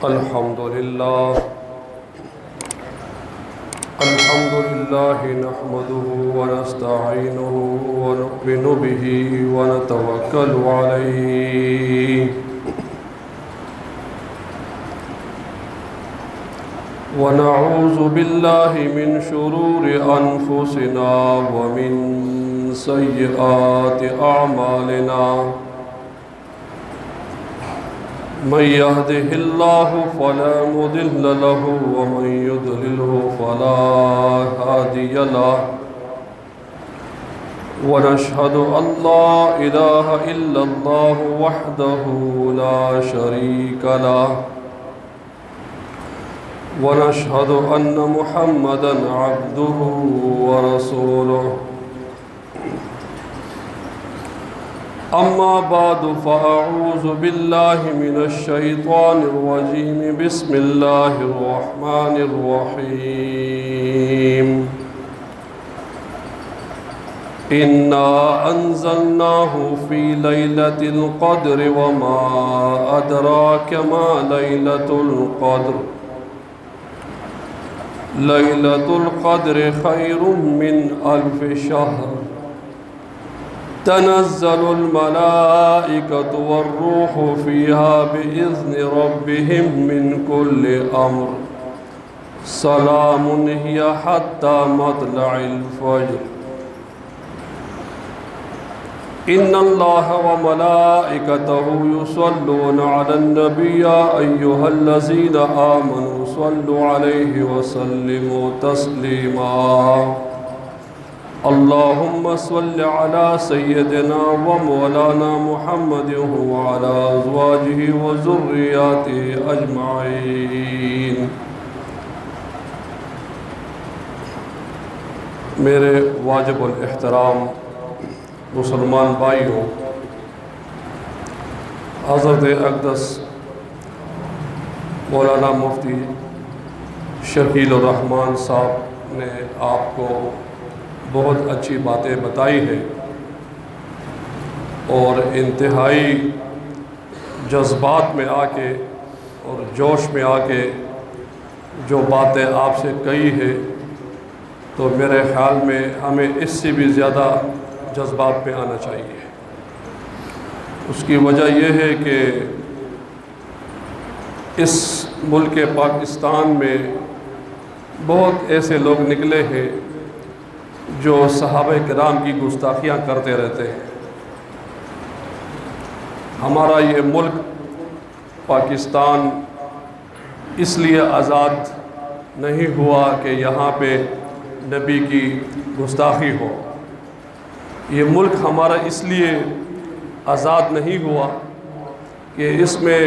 الحمد لله نحمده ونستعينه ونؤمن به ونتوكل عليه ونعوذ بالله من شرور أنفسنا ومن سيئات أعمالنا من يهده الله فلا مضل له ومن يضلله فلا هادي له ونشهد أن لا إله إلا الله وحده لا شريك له ونشهد أن محمدًا عبده ورسوله أما بعد فأعوذ بالله من الشيطان الرجيم بسم الله الرحمن الرحيم إنا أنزلناه في ليلة القدر وما أدراك ما ليلة القدر ليلة القدر خير من 1000 شهر تنزل الملائكة والروح فيها بإذن ربهم من كل أمر سلام هي حتى مطلع الفجر إن الله وملائكته يصلون على النبي يا أيها الذين آمنوا صلوا عليه وسلموا تسليما اللهم صل على سيدنا ومولانا محمد وعلى أزواجه وذرياته أجمعين میرے واجب الاحترام مسلمان بھائیوں، حضرت اقدس مولانا مفتی شکیل الرحمان صاحب نے آپ کو بہت اچھی باتیں بتائی ہیں اور انتہائی جذبات میں آ کے اور جوش میں آ کے جو باتیں آپ سے کہی ہے، تو میرے خیال میں ہمیں اس سے بھی زیادہ جذبات میں آنا چاہیے۔ اس کی وجہ یہ ہے کہ اس ملک پاکستان میں بہت ایسے لوگ نکلے ہیں جو صحابہ کرام کی گستاخیاں کرتے رہتے ہیں۔ ہمارا یہ ملک پاکستان اس لیے آزاد نہیں ہوا کہ یہاں پہ نبی کی گستاخی ہو۔ یہ ملک ہمارا اس لیے آزاد نہیں ہوا کہ اس میں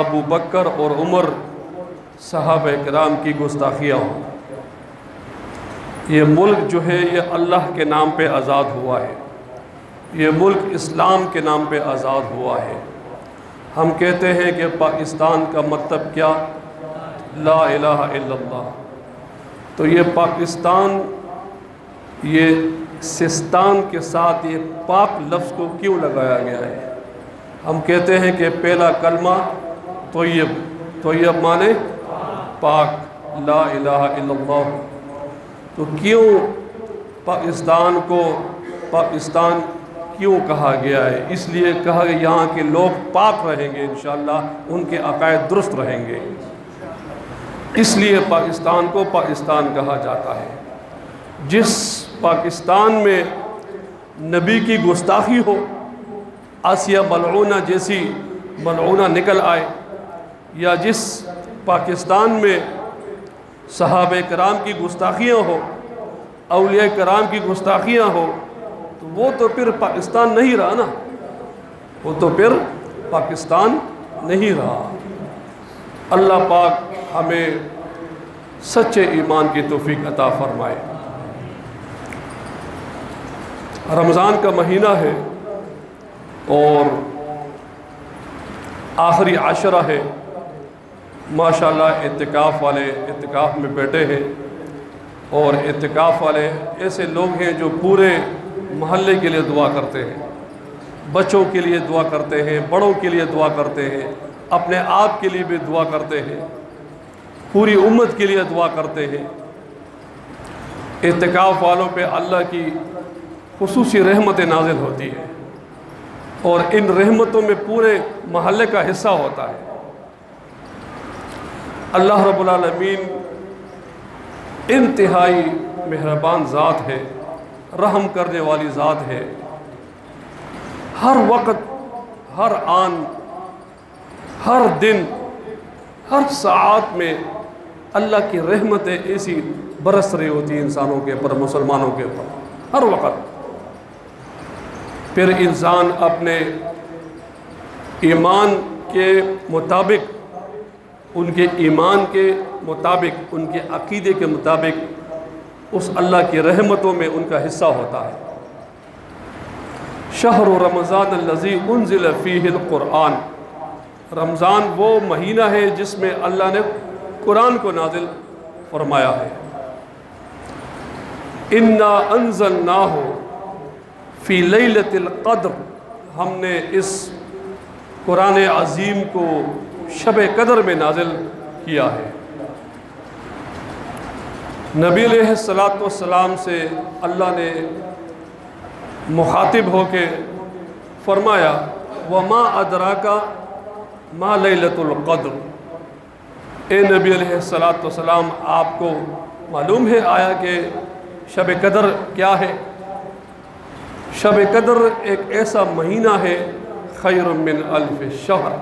ابو بکر اور عمر صحابہ کرام کی گستاخیاں ہوں۔ یہ ملک جو ہے یہ اللہ کے نام پہ آزاد ہوا ہے، یہ ملک اسلام کے نام پہ آزاد ہوا ہے۔ ہم کہتے ہیں کہ پاکستان کا مطلب کیا؟ لا الہ الا اللہ۔ تو یہ پاکستان، یہ سستان کے ساتھ یہ پاک لفظ کو کیوں لگایا گیا ہے؟ ہم کہتے ہیں کہ پہلا کلمہ طیب، طیب مانے پاک، لا الہ الا اللہ۔ تو کیوں پاکستان کو پاکستان کیوں کہا گیا ہے؟ اس لیے کہا کہ یہاں کے لوگ پاک رہیں گے، انشاءاللہ ان کے عقائد درست رہیں گے، اس لیے پاکستان کو پاکستان کہا جاتا ہے۔ جس پاکستان میں نبی کی گستاخی ہو، آسیہ ملعونہ جیسی ملعونہ نکل آئے، یا جس پاکستان میں صحابہ کرام کی گستاخیاں ہو، اولیاء کرام کی گستاخیاں ہو، تو وہ تو پھر پاکستان نہیں رہا نا، وہ تو پھر پاکستان نہیں رہا۔ اللہ پاک ہمیں سچے ایمان کی توفیق عطا فرمائے۔ رمضان کا مہینہ ہے اور آخری عشرہ ہے۔ ماشاءاللہ اعتکاف والے اعتکاف میں بیٹھے ہیں، اور اعتکاف والے ایسے لوگ ہیں جو پورے محلے کے لیے دعا کرتے ہیں، بچوں کے لیے دعا کرتے ہیں، بڑوں کے لیے دعا کرتے ہیں، اپنے آپ کے لیے بھی دعا کرتے ہیں، پوری امت کے لیے دعا کرتے ہیں۔ اعتکاف والوں پہ اللہ کی خصوصی رحمت نازل ہوتی ہے، اور ان رحمتوں میں پورے محلے کا حصہ ہوتا ہے۔ اللہ رب العالمین انتہائی مہربان ذات ہے، رحم کرنے والی ذات ہے۔ ہر وقت، ہر آن، ہر دن، ہر ساعت میں اللہ کی رحمتیں ایسی برس رہی ہوتی ہیں انسانوں کے اوپر، مسلمانوں کے اوپر، ہر وقت۔ پھر انسان اپنے ایمان کے مطابق، ان کے ایمان کے مطابق، ان کے عقیدے کے مطابق اس اللہ کی رحمتوں میں ان کا حصہ ہوتا ہے۔ شہر رمضان الذی انزل فیہ القرآن، رمضان وہ مہینہ ہے جس میں اللہ نے قرآن کو نازل فرمایا ہے۔ انا انزلناہ فی لیلۃ القدر، ہم نے اس قرآن عظیم کو شب قدر میں نازل کیا ہے۔ نبی علیہ السلام سے اللہ نے مخاطب ہو کے فرمایا وما ادراک ما لیلۃ القدر، اے نبی علیہ السلام آپ کو معلوم ہے آیا کہ شب قدر کیا ہے؟ شب قدر ایک ایسا مہینہ ہے خیر من الف شہر،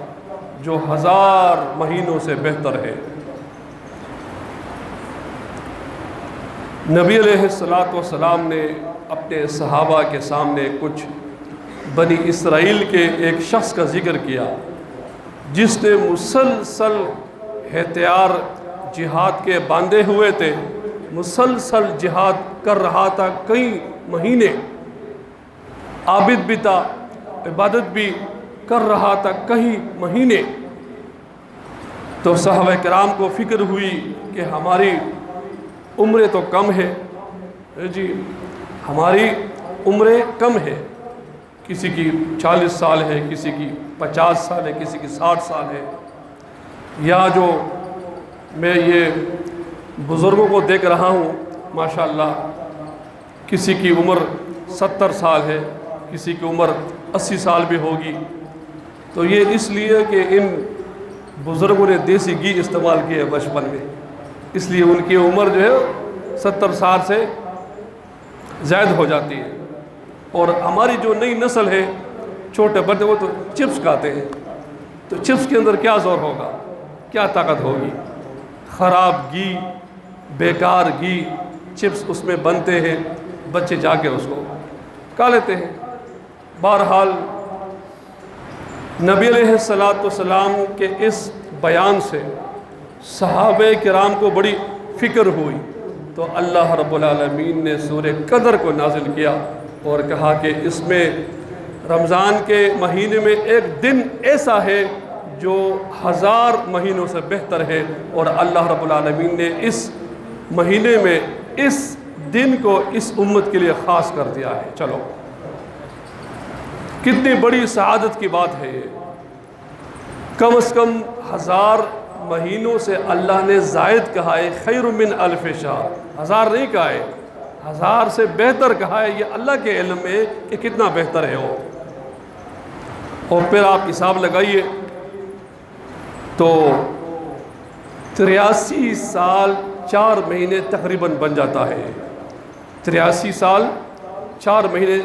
جو 1000 مہینوں سے بہتر ہے۔ نبی علیہ السلام نے اپنے صحابہ کے سامنے کچھ بنی اسرائیل کے ایک شخص کا ذکر کیا جس نے مسلسل ہتھیار جہاد کے باندھے ہوئے تھے، مسلسل جہاد کر رہا تھا، کئی مہینے عابد بھی تھا، عبادت بھی کر رہا تھا کئی مہینے۔ تو صحابہ کرام کو فکر ہوئی کہ ہماری عمریں تو کم ہے، جی ہماری عمریں کم ہے، کسی کی 40 سال ہے، کسی کی 50 سال ہے، کسی کی 60 سال ہے، یا جو میں یہ بزرگوں کو دیکھ رہا ہوں ماشاءاللہ، کسی کی عمر 70 سال ہے، کسی کی عمر 80 سال بھی ہوگی۔ تو یہ اس لیے کہ ان بزرگوں نے دیسی گھی استعمال کی ہے بچپن میں، اس لیے ان کی عمر جو ہے 70 سال سے زائد ہو جاتی ہے۔ اور ہماری جو نئی نسل ہے، چھوٹے بڑے، وہ تو چپس کھاتے ہیں، تو چپس کے اندر کیا زور ہوگا، کیا طاقت ہوگی؟ خراب گھی، بیکار گھی، چپس اس میں بنتے ہیں، بچے جا کے اس کو کھا لیتے ہیں۔ بہرحال نبی علیہ السلام کے اس بیان سے صحابہ کرام کو بڑی فکر ہوئی، تو اللہ رب العالمین نے سورہ قدر کو نازل کیا اور کہا کہ اس میں رمضان کے مہینے میں ایک دن ایسا ہے جو 1000 مہینوں سے بہتر ہے، اور اللہ رب العالمین نے اس مہینے میں اس دن کو اس امت کے لیے خاص کر دیا ہے۔ چلو کتنی بڑی سعادت کی بات ہے یہ، کم از کم 1000 مہینوں سے اللہ نے زائد کہا ہے، خیر من الف شہر، 1000 نہیں کہا ہے، 1000 سے بہتر کہا ہے۔ یہ اللہ کے علم میں کہ کتنا بہتر ہے وہ۔ اور پھر آپ حساب لگائیے تو 83 سال 4 مہینے تقریباً بن جاتا ہے، 83 سال 4 مہینے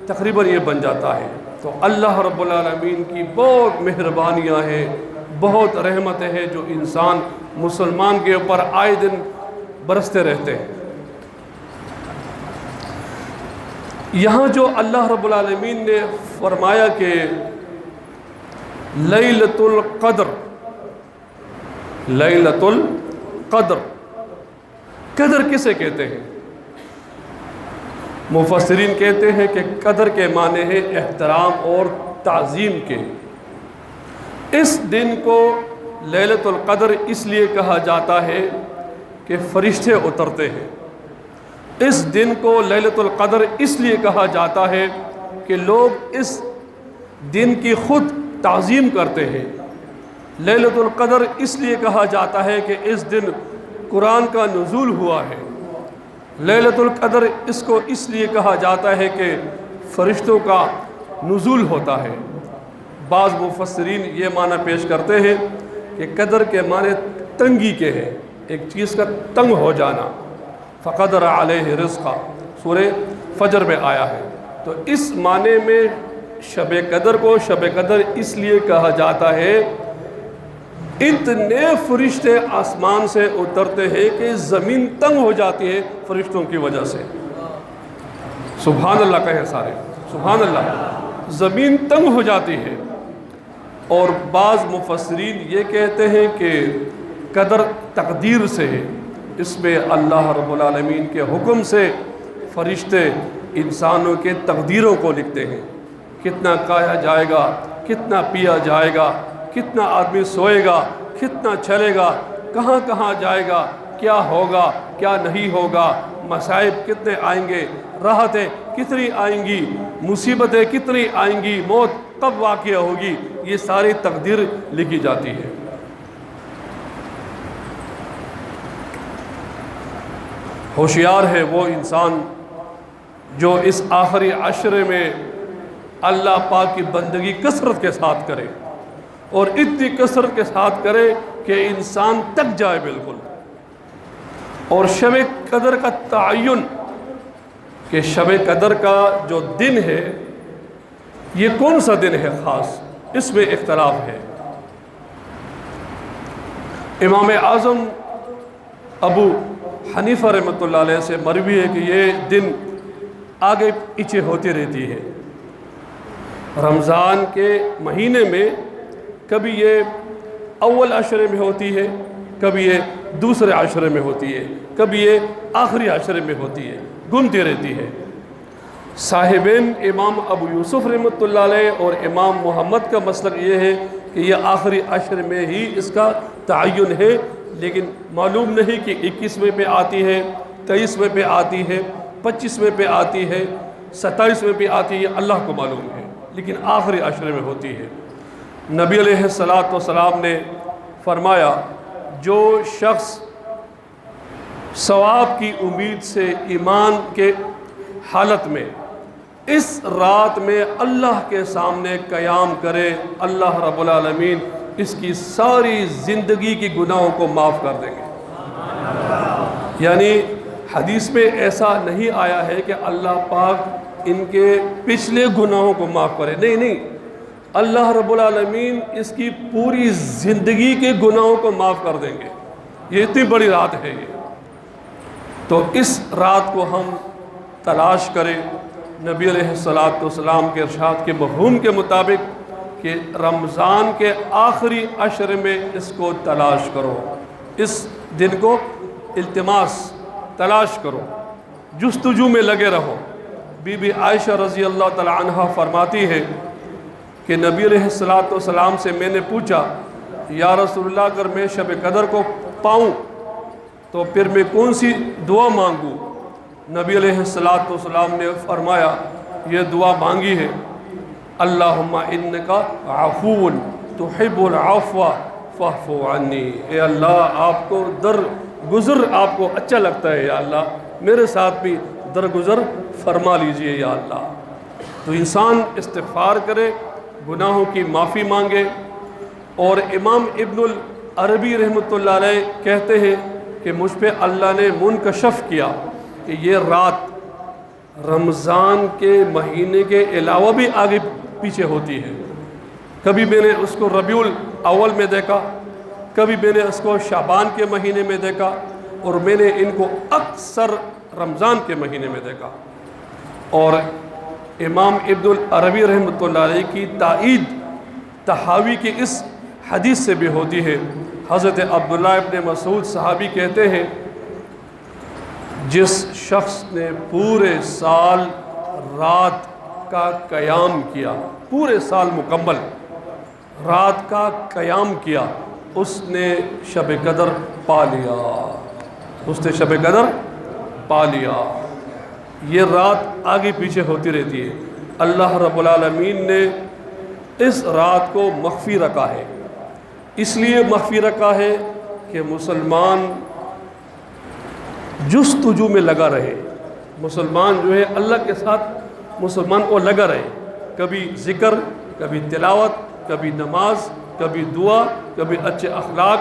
تقریباً یہ بن جاتا ہے۔ تو اللہ رب العالمین کی بہت مہربانیاں ہیں، بہت رحمتیں ہیں جو انسان مسلمان کے اوپر آئے دن برستے رہتے ہیں۔ یہاں جو اللہ رب العالمین نے فرمایا کہ لیلۃ القدر، لیلۃ القدر، قدر کسے کہتے ہیں؟ مفسرین کہتے ہیں کہ قدر کے معنی ہے احترام اور تعظیم کے۔ اس دن کو لیلۃ القدر اس لیے کہا جاتا ہے کہ فرشتے اترتے ہیں۔ اس دن کو لیلۃ القدر اس لیے کہا جاتا ہے کہ لوگ اس دن کی خود تعظیم کرتے ہیں، لیلۃ القدر اس لیے کہا جاتا ہے کہ اس دن قرآن کا نزول ہوا ہے۔ لیلۃ القدر اس کو اس لیے کہا جاتا ہے کہ فرشتوں کا نزول ہوتا ہے۔ بعض مفسرین یہ معنی پیش کرتے ہیں کہ قدر کے معنی تنگی کے ہیں، ایک چیز کا تنگ ہو جانا۔ فقدر علیہ رزقا سورہ فجر میں آیا ہے، تو اس معنی میں شب قدر کو شب قدر اس لیے کہا جاتا ہے اتنے فرشتے آسمان سے اترتے ہیں کہ زمین تنگ ہو جاتی ہے فرشتوں کی وجہ سے۔ سبحان اللہ کہیں سارے، سبحان اللہ۔ زمین تنگ ہو جاتی ہے۔ اور بعض مفسرین یہ کہتے ہیں کہ قدر تقدیر سے ہے، اس میں اللہ رب العالمین کے حکم سے فرشتے انسانوں کے تقدیروں کو لکھتے ہیں، کتنا کھایا جائے گا، کتنا پیا جائے گا، کتنا آدمی سوئے گا، کتنا چلے گا، کہاں کہاں جائے گا، کیا ہوگا کیا نہیں ہوگا، مصائب کتنے آئیں گے، راحتیں کتنی آئیں گی، مصیبتیں کتنی آئیں گی، موت کب واقع ہوگی، یہ ساری تقدیر لکھی جاتی ہے۔ ہوشیار ہے وہ انسان جو اس آخری عشرے میں اللہ پاک کی بندگی کثرت کے ساتھ کرے، اور اتنی کثرت کے ساتھ کرے کہ انسان تک جائے بالکل۔ اور شب قدر کا تعین کہ شب قدر کا جو دن ہے یہ کون سا دن ہے خاص، اس میں اختلاف ہے۔ امام اعظم ابو حنیفہ رحمۃ اللہ علیہ سے مروی ہے کہ یہ دن آگے پیچھے ہوتی رہتی ہے۔ رمضان کے مہینے میں کبھی یہ اول عشرے میں ہوتی ہے، کبھی یہ دوسرے عشرے میں ہوتی ہے، کبھی یہ آخری عشرے میں ہوتی ہے، گھومتی رہتی ہے۔ صاحبین امام ابو یوسف رحمۃ اللہ علیہ اور امام محمد کا مسلک یہ ہے کہ یہ آخری عشر میں ہی اس کا تعین ہے، لیکن معلوم نہیں کہ 21ویں پہ آتی ہے، 23ویں پہ آتی ہے، 25ویں پہ آتی ہے، 27ویں پہ آتی ہے، اللہ کو معلوم ہے، لیکن آخری عشرے میں ہوتی ہے۔ نبی علیہ السلام نے فرمایا جو شخص ثواب کی امید سے ایمان کے حالت میں اس رات میں اللہ کے سامنے قیام کرے، اللہ رب العالمین اس کی ساری زندگی کی گناہوں کو معاف کر دیں گے۔ یعنی حدیث میں ایسا نہیں آیا ہے کہ اللہ پاک ان کے پچھلے گناہوں کو معاف کرے، نہیں، اللہ رب العالمین اس کی پوری زندگی کے گناہوں کو معاف کر دیں گے۔ یہ اتنی بڑی رات ہے یہ، تو اس رات کو ہم تلاش کریں۔ نبی علیہ السلام کے ارشاد کے مفہوم کے مطابق کہ رمضان کے آخری عشر میں اس کو تلاش کرو، اس دن کو التماس تلاش کرو، جستجو میں لگے رہو۔ بی بی عائشہ رضی اللہ تعالی عنہ فرماتی ہے کہ نبی علیہ السلام سے میں نے پوچھا یا رسول اللہ اگر میں شب قدر کو پاؤں تو پھر میں کون سی دعا مانگوں؟ نبی علیہ السلام نے فرمایا یہ دعا مانگی ہے، اللہم انکا عفو تحب العفو فاعف عنی، اے اللہ آپ کو درگزر آپ کو اچھا لگتا ہے، یا اللہ میرے ساتھ بھی درگزر فرما لیجئے یا اللہ۔ تو انسان استغفار کرے، گناہوں کی معافی مانگے۔ اور امام ابن العربی رحمۃ اللہ علیہ کہتے ہیں کہ مجھ پہ اللہ نے منکشف کیا کہ یہ رات رمضان کے مہینے کے علاوہ بھی آگے پیچھے ہوتی ہے۔ کبھی میں نے اس کو ربیع الاول میں دیکھا، کبھی میں نے اس کو شعبان کے مہینے میں دیکھا، اور میں نے ان کو اکثر رمضان کے مہینے میں دیکھا۔ اور امام ابن العربی رحمۃ اللہ علیہ کی تائید طحاوی کی اس حدیث سے بھی ہوتی ہے۔ حضرت عبداللہ ابن مسعود صحابی کہتے ہیں جس شخص نے پورے سال رات کا قیام کیا، پورے سال مکمل رات کا قیام کیا، اس نے شب قدر پا لیا، اس نے شب قدر پا لیا۔ یہ رات آگے پیچھے ہوتی رہتی ہے۔ اللہ رب العالمین نے اس رات کو مخفی رکھا ہے، اس لیے مخفی رکھا ہے کہ مسلمان جستجو میں لگا رہے، مسلمان جو ہے اللہ کے ساتھ مسلمان کو لگا رہے، کبھی ذکر، کبھی تلاوت، کبھی نماز، کبھی دعا، کبھی اچھے اخلاق،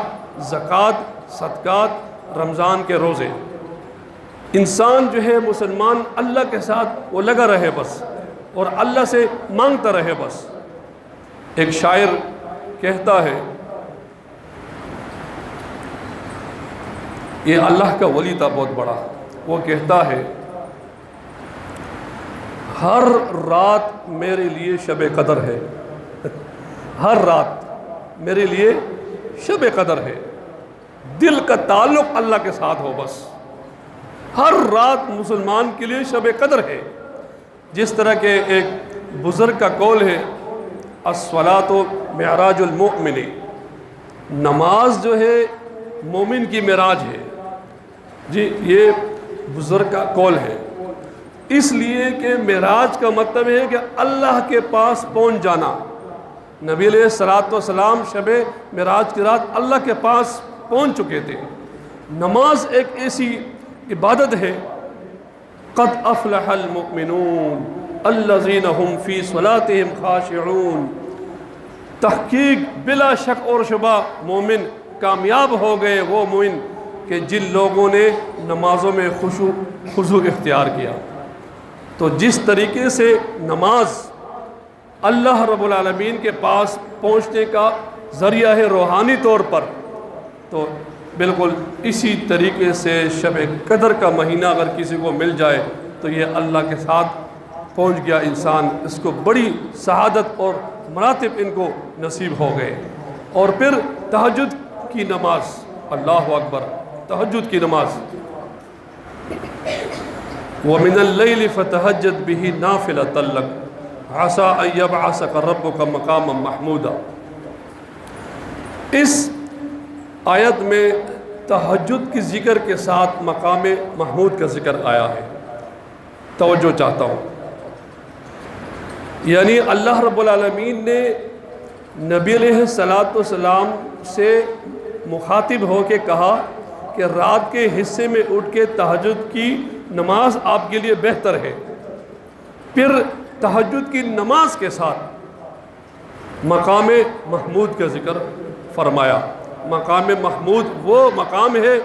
زکوٰۃ، صدقات، رمضان کے روزے۔ انسان جو ہے مسلمان اللہ کے ساتھ وہ لگا رہے بس، اور اللہ سے مانگتا رہے بس۔ ایک شاعر کہتا ہے، یہ اللہ کا ولی تھا بہت بڑا، وہ کہتا ہے ہر رات میرے لیے شب قدر ہے، ہر رات میرے لیے شب قدر ہے، دل کا تعلق اللہ کے ساتھ ہو بس۔ ہر رات مسلمان کے لیے شب قدر ہے۔ جس طرح کہ ایک بزرگ کا قول ہے، الصلاۃ معراج المؤمن، نماز جو ہے مومن کی معراج ہے۔ جی یہ بزرگ کا قول ہے، اس لیے کہ معراج کا مطلب ہے کہ اللہ کے پاس پہنچ جانا۔ نبی علیہ الصلوۃ والسلام شب معراج کی رات اللہ کے پاس پہنچ چکے تھے۔ نماز ایک ایسی عبادت ہے، قد افلح المؤمنون الذین هم فی صلاتهم خاشعون، تحقیق بلا شک اور شبہ مومن کامیاب ہو گئے، وہ مومن کہ جن لوگوں نے نمازوں میں خضوع اختیار کیا۔ تو جس طریقے سے نماز اللہ رب العالمین کے پاس پہنچنے کا ذریعہ ہے روحانی طور پر، تو بالکل اسی طریقے سے شب قدر کا مہینہ اگر کسی کو مل جائے تو یہ اللہ کے ساتھ پہنچ گیا انسان، اس کو بڑی سعادت اور مراتب ان کو نصیب ہو گئے۔ اور پھر تہجد کی نماز، اللہ اکبر، تہجد کی نماز، وَمِنَ اللَّيْلِ فَتَهَجَّدْ بِهِ نَافِلَةً لَكَ عَسَىٰ أَن يَبْعَثَكَ رَبُّكَ مَقَامًا مَحْمُودًا۔ اس آیت میں تہجد کی ذکر کے ساتھ مقام محمود کا ذکر آیا ہے۔ توجہ چاہتا ہوں، یعنی اللہ رب العالمین نے نبی علیہ السلام سے مخاطب ہو کے کہا کہ رات کے حصے میں اٹھ کے تہجد کی نماز آپ کے لیے بہتر ہے۔ پھر تہجد کی نماز کے ساتھ مقام محمود کا ذکر فرمایا۔ مقام محمود وہ مقام ہے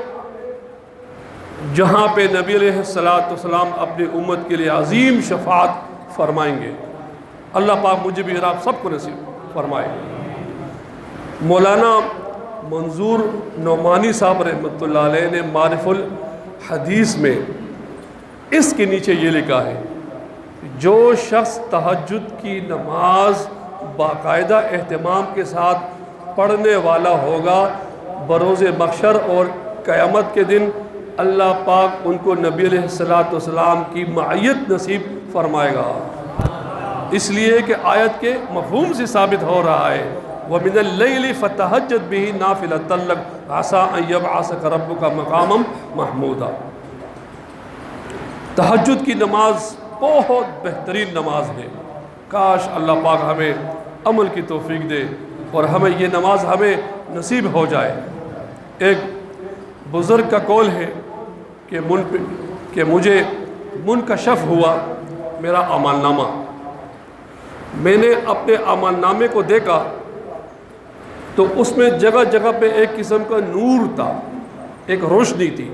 جہاں پہ نبی علیہ السلام اپنی امت کے لیے عظیم شفاعت فرمائیں گے۔ اللہ پاک مجھے بھی اور آپ سب کو نصیب فرمائے۔ مولانا منظور نعمانی صاحب رحمۃ اللہ علیہ نے معارف الحدیث میں اس کے نیچے یہ لکھا ہے، جو شخص تہجد کی نماز باقاعدہ اہتمام کے ساتھ پڑھنے والا ہوگا، بروز محشر اور قیامت کے دن اللہ پاک ان کو نبی علیہ السلام کی معیت نصیب فرمائے گا۔ اس لیے کہ آیت کے مفہوم سے ثابت ہو رہا ہے، وَمِنَ اللَّيْلِ فَتَهَجَّدْ بِهِ نَافِلَةً لَكَ عَسَىٰ أَن يَبْعَثَكَ رَبُّكَ مَقَامًا مَحْمُودًا۔ تہجد کی نماز بہت بہترین نماز ہے، کاش اللہ پاک ہمیں عمل کی توفیق دے اور ہمیں یہ نماز ہمیں نصیب ہو جائے۔ ایک بزرگ کا قول ہے کہ مجھے منکشف ہوا میرا اعمال نامہ، میں نے اپنے اعمال نامے کو دیکھا تو اس میں جگہ جگہ پہ ایک قسم کا نور تھا، ایک روشنی تھی،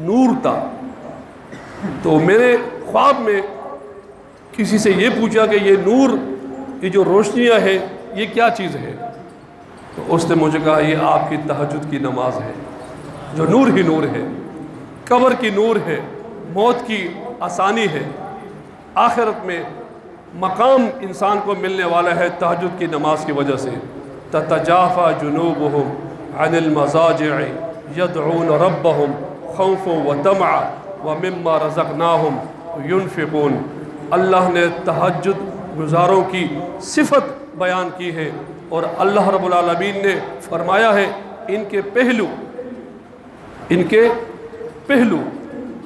نور تھا۔ تو میں نے خواب میں کسی سے یہ پوچھا کہ یہ نور، یہ جو روشنیاں ہیں یہ کیا چیز ہے؟ تو اس نے مجھے کہا یہ آپ کی تہجد کی نماز ہے، جو نور ہی نور ہے، قبر کی نور ہے، موت کی آسانی ہے، آخرت میں مقام انسان کو ملنے والا ہے تہجد کی نماز کی وجہ سے۔ تتجافى جنوبهم عن المضاجع يدعون ربهم خوفا وطمعا ومما رزقناهم ينفقون۔ اللہ نے تہجد گزاروں کی صفت بیان کی ہے، اور اللہ رب العالمین نے فرمایا ہے ان کے پہلو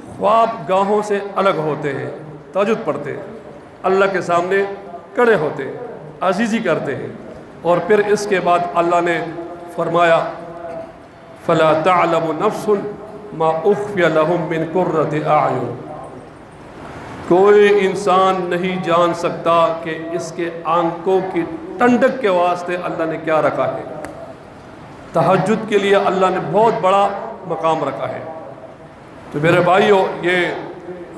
خواب گاہوں سے الگ ہوتے ہیں، تہجد پڑھتے ہیں، اللہ کے سامنے کھڑے ہوتے ہیں، عزیزی کرتے ہیں، اور پھر اس کے بعد اللہ نے فرمایا فلا تعلم نفس ما اخفی لهم من قرۃ اعین، کوئی انسان نہیں جان سکتا کہ اس کے آنکھوں کی ٹھنڈک کے واسطے اللہ نے کیا رکھا ہے۔ تہجد کے لیے اللہ نے بہت بڑا مقام رکھا ہے۔ تو میرے بھائیو، یہ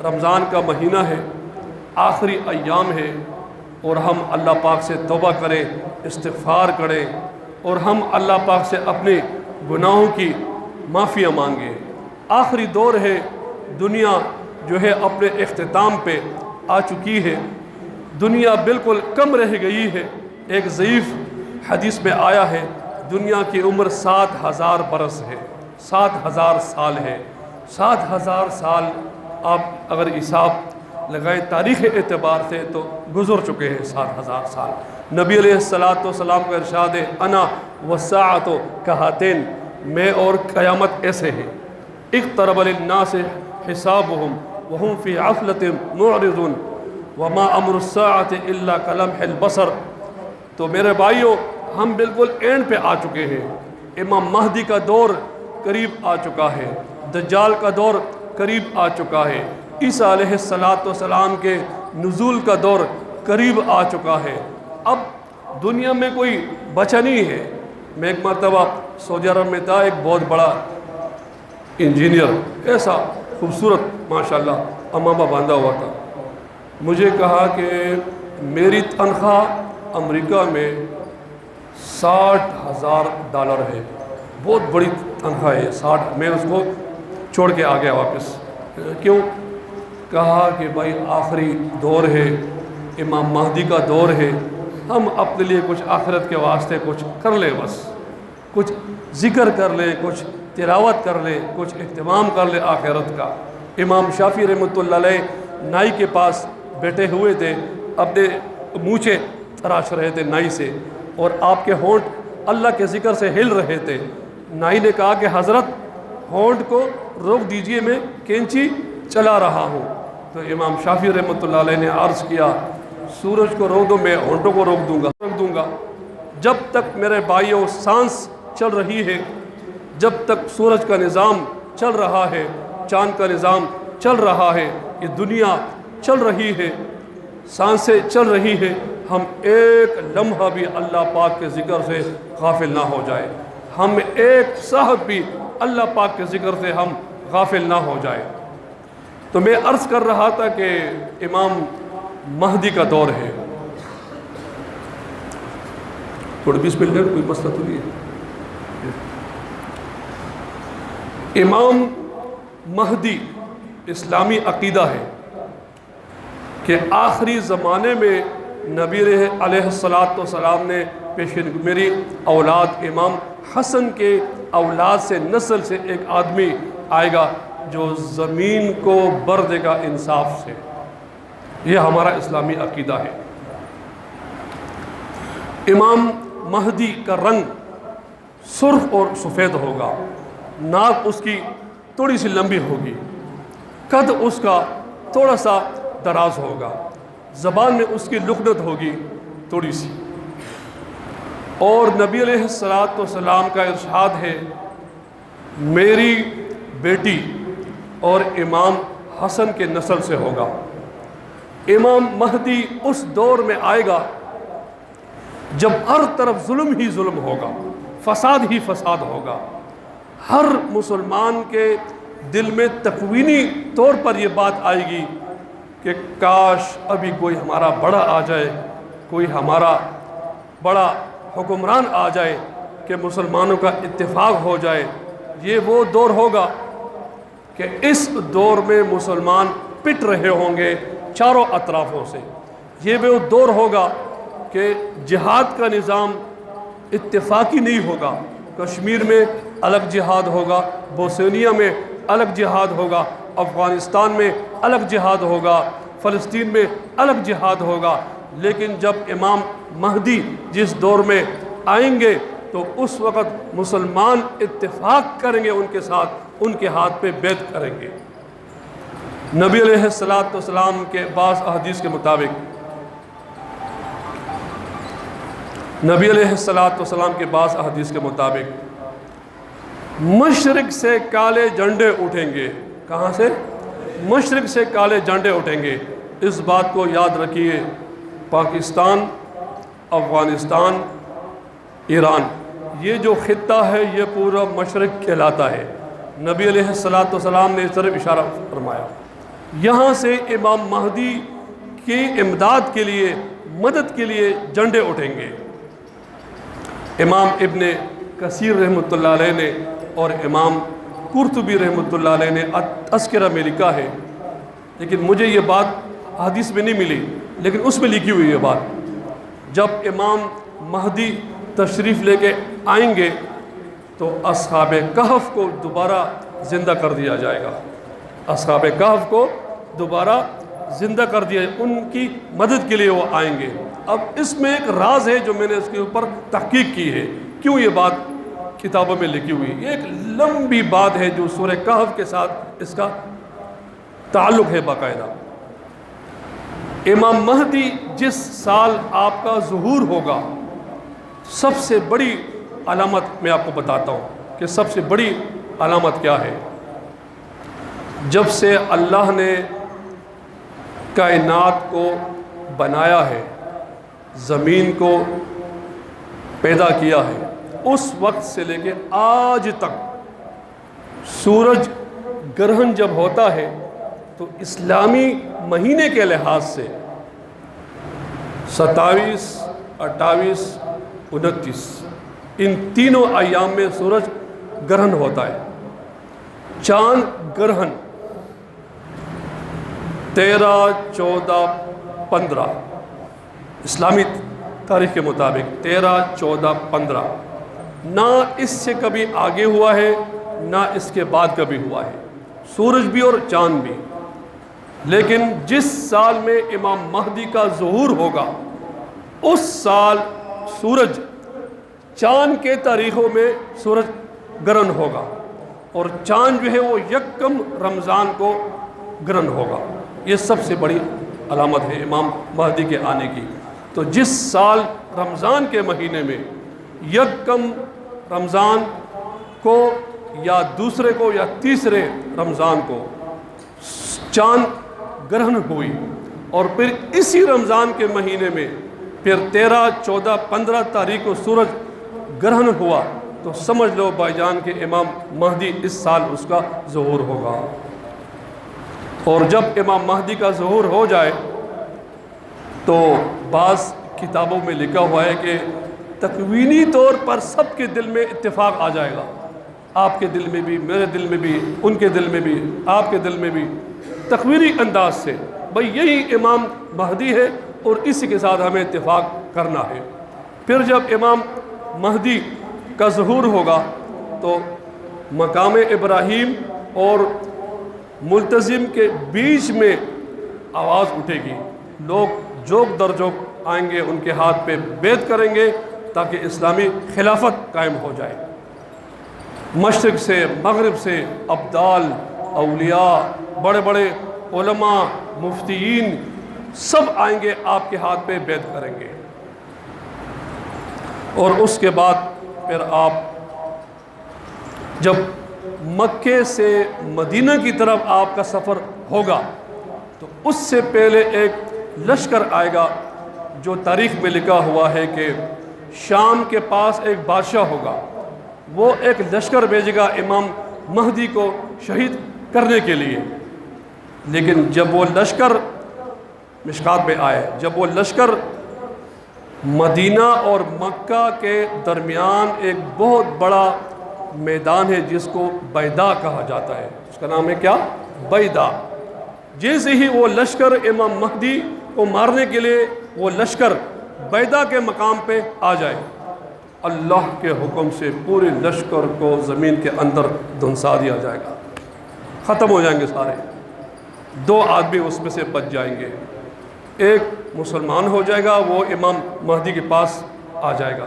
رمضان کا مہینہ ہے، آخری ایام ہے، اور ہم اللہ پاک سے توبہ کریں، استغفار کریں، اور ہم اللہ پاک سے اپنے گناہوں کی معافی مانگیں۔ آخری دور ہے، دنیا جو ہے اپنے اختتام پہ آ چکی ہے، دنیا بالکل کم رہ گئی ہے۔ ایک ضعیف حدیث میں آیا ہے دنیا کی عمر 7,000 برس ہے، 7,000 سال ہے۔ 7,000 سال آپ اگر حساب لگائیں تاریخ اعتبار سے تو گزر چکے ہیں 7,000 سال۔ نبی علیہ السلام کا ارشاد ہے انا والساعۃ کہاتین، میں اور قیامت ایسے ہیں۔ اقترب للناس حسابهم وهم فی غفلۃ معرضون وما امر الساعۃ الا کلمح البصر۔ تو میرے بھائیوں، ہم بالکل اینڈ پہ آ چکے ہیں۔ امام مہدی کا دور قریب آ چکا ہے، دجال کا دور قریب آ چکا ہے، عیسیٰ علیہ السلام کے نزول کا دور قریب آ چکا ہے۔ اب دنیا میں کوئی بچا نہیں ہے۔ میں ایک مرتبہ سعودی عرب میں تھا، ایک بہت بڑا انجینئر، ایسا خوبصورت ماشاءاللہ امامہ باندھا ہوا تھا، مجھے کہا کہ میری تنخواہ امریکہ میں $60,000 ہے، بہت بڑی تنخواہ ہے 60۔ میں اس کو چھوڑ کے آ گیا واپس۔ کیوں؟ کہا کہ بھائی آخری دور ہے، امام مہدی کا دور ہے، ہم اپنے لیے کچھ آخرت کے واسطے کچھ کر لیں، بس کچھ ذکر کر لیں، کچھ تلاوت کر لیں، کچھ اہتمام کر لیں آخرت کا۔ امام شافعی رحمۃ اللہ علیہ نائی کے پاس بیٹھے ہوئے تھے، اپنے مونچھیں تراش رہے تھے نائی سے، اور آپ کے ہونٹ اللہ کے ذکر سے ہل رہے تھے۔ نائی نے کہا کہ حضرت ہونٹ کو روک دیجئے، میں کینچی چلا رہا ہوں۔ تو امام شافعی رحمۃ اللہ علیہ نے عرض کیا سورج کو روک دو، میں ہونٹوں کو روک دوں گا۔ جب تک میرے بھائیوں سانس چل رہی ہے، جب تک سورج کا نظام چل رہا ہے، چاند کا نظام چل رہا ہے، یہ دنیا چل رہی ہے، سانسیں چل رہی ہے، ہم ایک لمحہ بھی اللہ پاک کے ذکر سے غافل نہ ہو جائے، ہم ایک صاحب بھی اللہ پاک کے ذکر سے ہم غافل نہ ہو جائے۔ تو میں عرض کر رہا تھا کہ امام مہدی کا دور ہے۔ تھوڑے 20 منٹ کوئی مسئلہ تو نہیں ہے۔ امام مہدی اسلامی عقیدہ ہے کہ آخری زمانے میں نبی علیہ السلام نے میری اولاد امام حسن کے اولاد سے نسل سے ایک آدمی آئے گا جو زمین کو بر دے گا انصاف سے۔ یہ ہمارا اسلامی عقیدہ ہے۔ امام مہدی کا رنگ سرخ اور سفید ہوگا، ناک اس کی تھوڑی سی لمبی ہوگی، قد اس کا تھوڑا سا دراز ہوگا، زبان میں اس کی لکنت ہوگی تھوڑی سی، اور نبی علیہ السلام کا ارشاد ہے میری بیٹی اور امام حسن کے نسل سے ہوگا۔ امام مہدی اس دور میں آئے گا جب ہر طرف ظلم ہی ظلم ہوگا، فساد ہی فساد ہوگا۔ ہر مسلمان کے دل میں تکوینی طور پر یہ بات آئے گی کہ کاش ابھی کوئی ہمارا بڑا آ جائے، کوئی ہمارا بڑا حکمران آ جائے کہ مسلمانوں کا اتفاق ہو جائے۔ یہ وہ دور ہوگا کہ اس دور میں مسلمان پٹ رہے ہوں گے چاروں اطرافوں سے۔ یہ وہ دور ہوگا کہ جہاد کا نظام اتفاقی نہیں ہوگا، کشمیر میں الگ جہاد ہوگا، بوسنیا میں الگ جہاد ہوگا، افغانستان میں الگ جہاد ہوگا، فلسطین میں الگ جہاد ہوگا۔ لیکن جب امام مہدی جس دور میں آئیں گے تو اس وقت مسلمان اتفاق کریں گے ان کے ساتھ، ان کے ہاتھ پہ بیعت کریں گے۔ نبی علیہ السلام کے بعض احادیث کے مطابق نبی علیہ الصلوۃ والسلام کے بعض احادیث کے مطابق مشرق سے کالے جھنڈے اٹھیں گے. کہاں سے؟ مشرق سے کالے جھنڈے اٹھیں گے. اس بات کو یاد رکھیے، پاکستان، افغانستان، ایران، یہ جو خطہ ہے یہ پورا مشرق کہلاتا ہے. نبی علیہ الصلوۃ والسلام نے اس طرف اشارہ فرمایا. یہاں سے امام مہدی کی امداد کے لیے، مدد کے لیے جھنڈے اٹھیں گے. امام ابن کثیر رحمۃ اللہ علیہ نے اور امام قرطبی رحمۃ اللہ علیہ نے تذکرہ میں لکھا ہے، لیکن مجھے یہ بات حدیث میں نہیں ملی، لیکن اس میں لکھی ہوئی یہ بات. جب امام مہدی تشریف لے کے آئیں گے تو اصحاب کہف کو دوبارہ زندہ کر دیا جائے گا. اصحاب کہف کو دوبارہ زندہ کر دیا، ان کی مدد کے لیے وہ آئیں گے. اب اس میں ایک راز ہے جو میں نے اس کے اوپر تحقیق کی ہے، کیوں یہ بات کتابوں میں لکھی ہوئی. یہ ایک لمبی بات ہے جو سورہ کہف کے ساتھ اس کا تعلق ہے باقاعدہ. امام مہدی جس سال آپ کا ظہور ہوگا، سب سے بڑی علامت میں آپ کو بتاتا ہوں کہ سب سے بڑی علامت کیا ہے. جب سے اللہ نے کائنات کو بنایا ہے، زمین کو پیدا کیا ہے، اس وقت سے لے کے آج تک سورج گرہن جب ہوتا ہے تو اسلامی مہینے کے لحاظ سے 27، 28، 29 ان تینوں ایام میں سورج گرہن ہوتا ہے. چاند گرہن 13، 14، 15 اسلامی تاریخ کے مطابق 13، 14، 15 نہ اس سے کبھی آگے ہوا ہے نہ اس کے بعد کبھی ہوا ہے، سورج بھی اور چاند بھی. لیکن جس سال میں امام مہدی کا ظہور ہوگا اس سال سورج چاند کے تاریخوں میں سورج گرہن ہوگا، اور چاند جو ہے وہ یکم رمضان کو گرہن ہوگا. یہ سب سے بڑی علامت ہے امام مہدی کے آنے کی. تو جس سال رمضان کے مہینے میں یکم رمضان کو یا دوسرے کو یا تیسرے رمضان کو چاند گرہن ہوئی، اور پھر اسی رمضان کے مہینے میں پھر 13، 14، 15 تاریخ کو سورج گرہن ہوا، تو سمجھ لو بھائی جان کہ امام مہدی اس سال اس کا ظہور ہوگا. اور جب امام مہدی کا ظہور ہو جائے تو بعض کتابوں میں لکھا ہوا ہے کہ تکوینی طور پر سب کے دل میں اتفاق آ جائے گا. آپ کے دل میں بھی، میرے دل میں بھی، ان کے دل میں بھی، آپ کے دل میں بھی، تکوینی انداز سے بھئی یہی امام مہدی ہے اور اسی کے ساتھ ہمیں اتفاق کرنا ہے. پھر جب امام مہدی کا ظہور ہوگا تو مقام ابراہیم اور ملتزم کے بیچ میں آواز اٹھے گی. لوگ جوک در جوک آئیں گے، ان کے ہاتھ پہ بیعت کریں گے تاکہ اسلامی خلافت قائم ہو جائے. مشرق سے، مغرب سے ابدال، اولیاء، بڑے بڑے علماء، مفتیین سب آئیں گے، آپ کے ہاتھ پہ بیعت کریں گے. اور اس کے بعد پھر آپ جب مکے سے مدینہ کی طرف آپ کا سفر ہوگا تو اس سے پہلے ایک لشکر آئے گا، جو تاریخ میں لکھا ہوا ہے کہ شام کے پاس ایک بادشاہ ہوگا، وہ ایک لشکر بھیجے گا امام مہدی کو شہید کرنے کے لیے. لیکن جب وہ لشکر مشکات میں آئے، جب وہ لشکر مدینہ اور مکہ کے درمیان ایک بہت بڑا میدان ہے جس کو بیدا کہا جاتا ہے، اس کا نام ہے کیا؟ بیدا. جیسے ہی وہ لشکر امام مہدی کو مارنے کے لیے وہ لشکر بیدا کے مقام پہ آ جائے، اللہ کے حکم سے پورے لشکر کو زمین کے اندر دھنسا دیا جائے گا، ختم ہو جائیں گے سارے. 2 آدمی اس میں سے بچ جائیں گے. ایک مسلمان ہو جائے گا، وہ امام مہدی کے پاس آ جائے گا،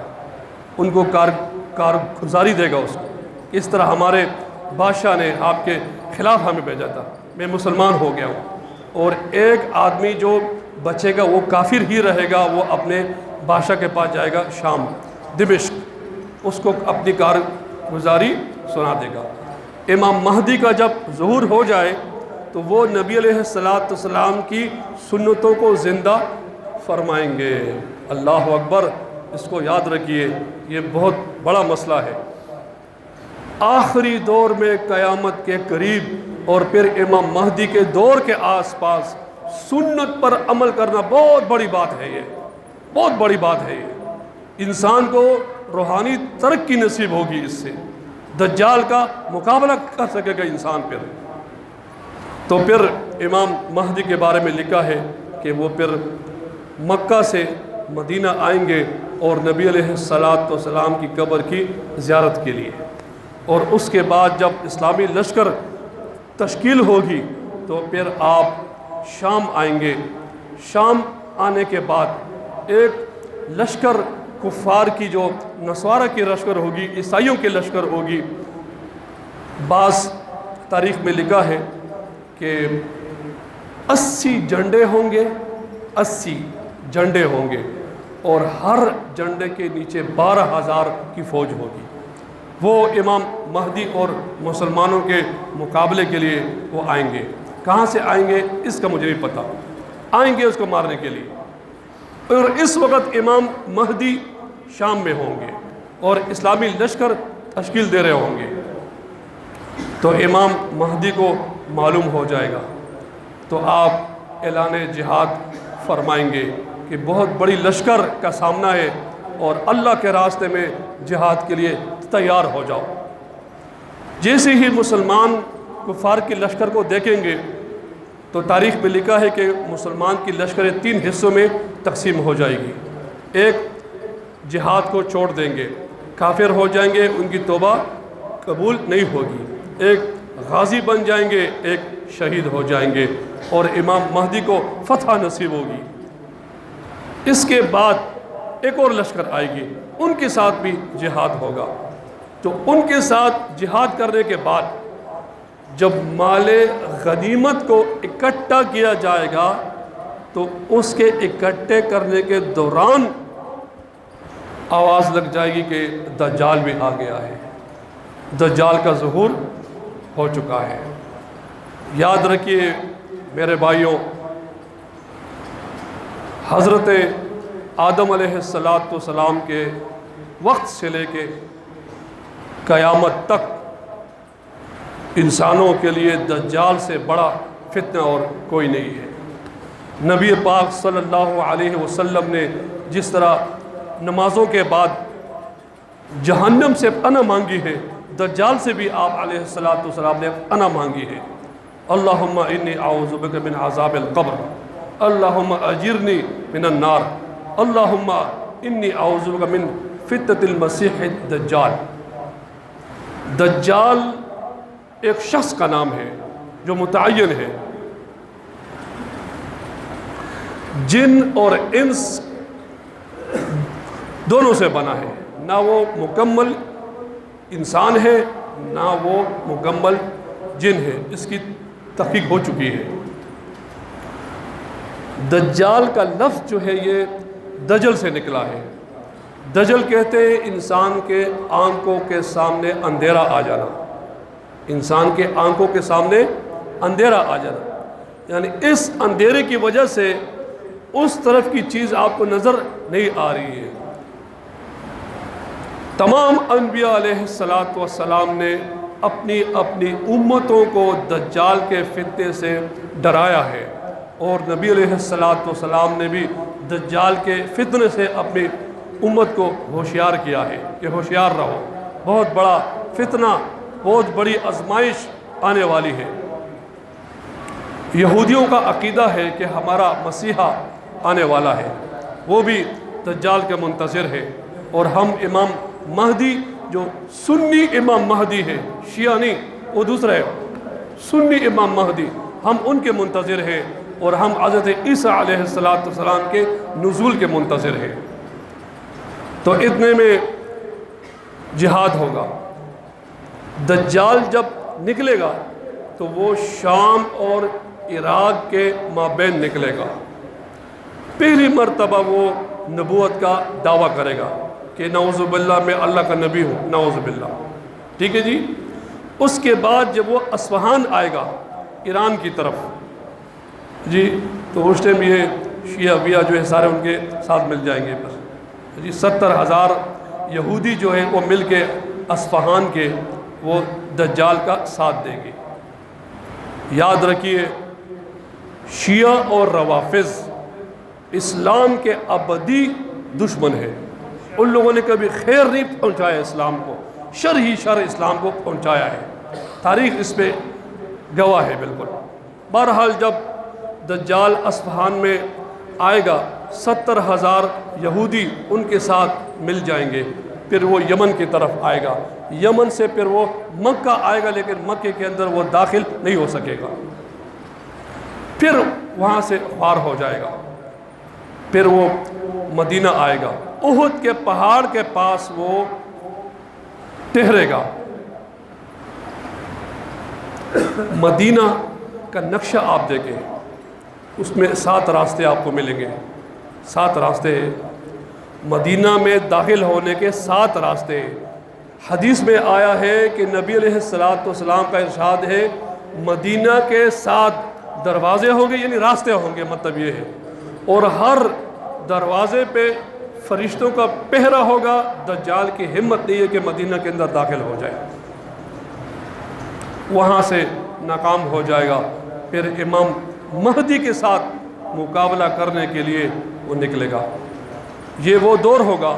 ان کو کارگزاری دے گا. اس کو اس طرح ہمارے بادشاہ نے آپ کے خلاف ہمیں بھیجا تھا، میں مسلمان ہو گیا ہوں. اور ایک آدمی جو بچے گا وہ کافر ہی رہے گا، وہ اپنے بادشاہ کے پاس جائے گا شام دمشق، اس کو اپنی کارگزاری سنا دے گا۔ امام مہدی کا جب ظہور ہو جائے تو وہ نبی علیہ السلام کی سنتوں کو زندہ فرمائیں گے۔ اللہ اکبر، اس کو یاد رکھیے، یہ بہت بڑا مسئلہ ہے۔ آخری دور میں قیامت کے قریب اور پھر امام مہدی کے دور کے آس پاس سنت پر عمل کرنا بہت بڑی بات ہے، یہ بہت بڑی بات ہے۔ یہ انسان کو روحانی ترقی نصیب ہوگی، اس سے دجال کا مقابلہ کر سکے گا انسان۔ تو پھر امام مہدی کے بارے میں لکھا ہے کہ وہ پھر مکہ سے مدینہ آئیں گے اور نبی علیہ السلام کی قبر کی زیارت کے لیے، اور اس کے بعد جب اسلامی لشکر تشکیل ہوگی تو پھر آپ شام آئیں گے۔ شام آنے کے بعد ایک لشکر کفار کی، جو نصارہ کی لشکر ہوگی، عیسائیوں کی لشکر ہوگی، بعض تاریخ میں لکھا ہے کہ 80 جھنڈے ہوں گے، 80 جھنڈے ہوں گے، اور ہر جھنڈے کے نیچے 12,000 کی فوج ہوگی۔ وہ امام مہدی اور مسلمانوں کے مقابلے کے لیے وہ آئیں گے۔ کہاں سے آئیں گے اس کا مجھے نہیں پتہ، آئیں گے اس کو مارنے کے لیے۔ اور اس وقت امام مہدی شام میں ہوں گے اور اسلامی لشکر تشکیل دے رہے ہوں گے، تو امام مہدی کو معلوم ہو جائے گا، تو آپ اعلان جہاد فرمائیں گے کہ بہت بڑی لشکر کا سامنا ہے اور اللہ کے راستے میں جہاد کے لیے تیار ہو جاؤ۔ جیسے ہی مسلمان کفار کی لشکر کو دیکھیں گے تو تاریخ میں لکھا ہے کہ مسلمان کی لشکریں 3 حصوں میں تقسیم ہو جائے گی۔ ایک جہاد کو چھوڑ دیں گے، کافر ہو جائیں گے، ان کی توبہ قبول نہیں ہوگی۔ ایک غازی بن جائیں گے، ایک شہید ہو جائیں گے، اور امام مہدی کو فتح نصیب ہوگی۔ اس کے بعد ایک اور لشکر آئے گی، ان کے ساتھ بھی جہاد ہوگا۔ تو ان کے ساتھ جہاد کرنے کے بعد جب مال غنیمت کو اکٹھا کیا جائے گا تو اس کے اکٹھے کرنے کے دوران آواز لگ جائے گی کہ دجال بھی آ گیا ہے، دجال کا ظہور ہو چکا ہے۔ یاد رکھیے میرے بھائیوں، حضرت آدم علیہ السلام کے وقت سے لے کے قیامت تک انسانوں کے لیے دجال سے بڑا فتنہ اور کوئی نہیں ہے۔ نبی پاک صلی اللہ علیہ وسلم نے جس طرح نمازوں کے بعد جہنم سے پناہ مانگی ہے، دجال سے بھی آپ علیہ السلام نے پناہ مانگی ہے۔ اللہم انی اعوذ بک من عذاب القبر، اللہم اجرنی من النار، اللہم انی اعوذ بک من فتنۃ المسیح الدجال۔ دجال ایک شخص کا نام ہے جو متعین ہے۔ جن اور انس دونوں سے بنا ہے، نہ وہ مکمل انسان ہے نہ وہ مکمل جن ہے، اس کی تحقیق ہو چکی ہے۔ دجال کا لفظ جو ہے یہ دجل سے نکلا ہے۔ دجل کہتے ہیں انسان کے آنکھوں کے سامنے اندھیرا آ جانا، انسان کے آنکھوں کے سامنے اندھیرا آ جانا، یعنی اس اندھیرے کی وجہ سے اس طرف کی چیز آپ کو نظر نہیں آ رہی ہے۔ تمام انبیاء علیہ السلام نے اپنی امتوں کو دجال کے فتنے سے ڈرایا ہے، اور نبی علیہ السلام نے بھی دجال کے فتنے سے اپنی امت کو ہوشیار کیا ہے کہ ہوشیار رہو، بہت بڑا فتنہ، بہت بڑی آزمائش آنے والی ہے۔ یہودیوں کا عقیدہ ہے کہ ہمارا مسیحا آنے والا ہے، وہ بھی دجال کے منتظر ہے، اور ہم امام مہدی جو سنی امام مہدی ہے، شیعہ نہیں، وہ دوسرا ہے، سنی امام مہدی، ہم ان کے منتظر ہیں، اور ہم حضرت عیسیٰ علیہ السلام کے نزول کے منتظر ہیں۔ تو اتنے میں جہاد ہوگا۔ دجال جب نکلے گا تو وہ شام اور عراق کے مابین نکلے گا۔ پہلی مرتبہ وہ نبوت کا دعویٰ کرے گا کہ نعوذ باللہ میں اللہ کا نبی ہوں، نعوذ باللہ، ٹھیک ہے جی۔ اس کے بعد جب وہ اصفہان آئے گا ایران کی طرف جی، تو اس ٹائم یہ شیعہ ویہ جو ہے سارے ان کے ساتھ مل جائیں گے بس جی۔ 70,000 یہودی جو ہیں وہ مل کے اصفہان کے وہ دجال کا ساتھ دیں گے۔ یاد رکھیے، شیعہ اور روافظ اسلام کے ابدی دشمن ہیں۔ ان لوگوں نے کبھی خیر نہیں پہنچایا اسلام کو، شر ہی شر اسلام کو پہنچایا ہے، تاریخ اس پہ گواہ ہے بالکل۔ بہرحال جب دجال اصفہان میں آئے گا 70,000 یہودی ان کے ساتھ مل جائیں گے، پھر وہ یمن کی طرف آئے گا، یمن سے پھر وہ مکہ آئے گا، لیکن مکہ کے اندر وہ داخل نہیں ہو سکے گا، پھر وہاں سے فار ہو جائے گا، پھر وہ مدینہ آئے گا، احد کے پہاڑ کے پاس وہ ٹھہرے گا۔ مدینہ کا نقشہ آپ دیکھیں، اس میں 7 راستے آپ کو ملیں گے، 7 راستے ہیں مدینہ میں داخل ہونے کے، 7 راستے ہیں۔ حدیث میں آیا ہے کہ نبی علیہ السلام کا ارشاد ہے مدینہ کے 7 دروازے ہوں گے، یعنی راستے ہوں گے، مطلب یہ ہے، اور ہر دروازے پہ فرشتوں کا پہرا ہوگا۔ دجال کی ہمت نہیں ہے کہ مدینہ کے اندر داخل ہو جائے، وہاں سے ناکام ہو جائے گا، پھر امام مہدی کے ساتھ مقابلہ کرنے کے لیے وہ نکلے گا۔ یہ وہ دور ہوگا،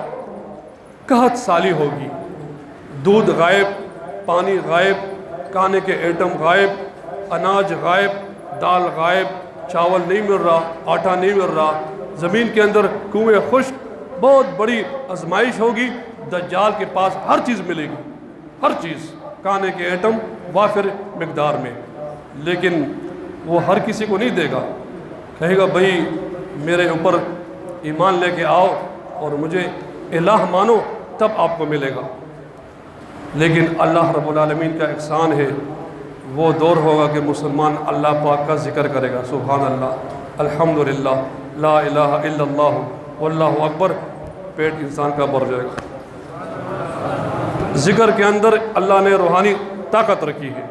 قحط سالی ہوگی، دودھ غائب، پانی غائب، کھانے کے ایٹم غائب، اناج غائب، دال غائب، چاول نہیں مل رہا، آٹا نہیں مل رہا، زمین کے اندر کنویں خشک، بہت بڑی آزمائش ہوگی۔ دجال کے پاس ہر چیز ملے گی، ہر چیز، کھانے کے ایٹم وافر مقدار میں، لیکن وہ ہر کسی کو نہیں دے گا، کہے گا بھئی میرے اوپر ایمان لے کے آؤ اور مجھے الہ مانو، تب آپ کو ملے گا۔ لیکن اللہ رب العالمین کا احسان ہے، وہ دور ہوگا کہ مسلمان اللہ پاک کا ذکر کرے گا، سبحان اللہ، الحمدللہ، لا الہ الا اللہ، واللہ اکبر، پیٹ انسان کا بھر جائے گا۔ ذکر کے اندر اللہ نے روحانی طاقت رکھی ہے۔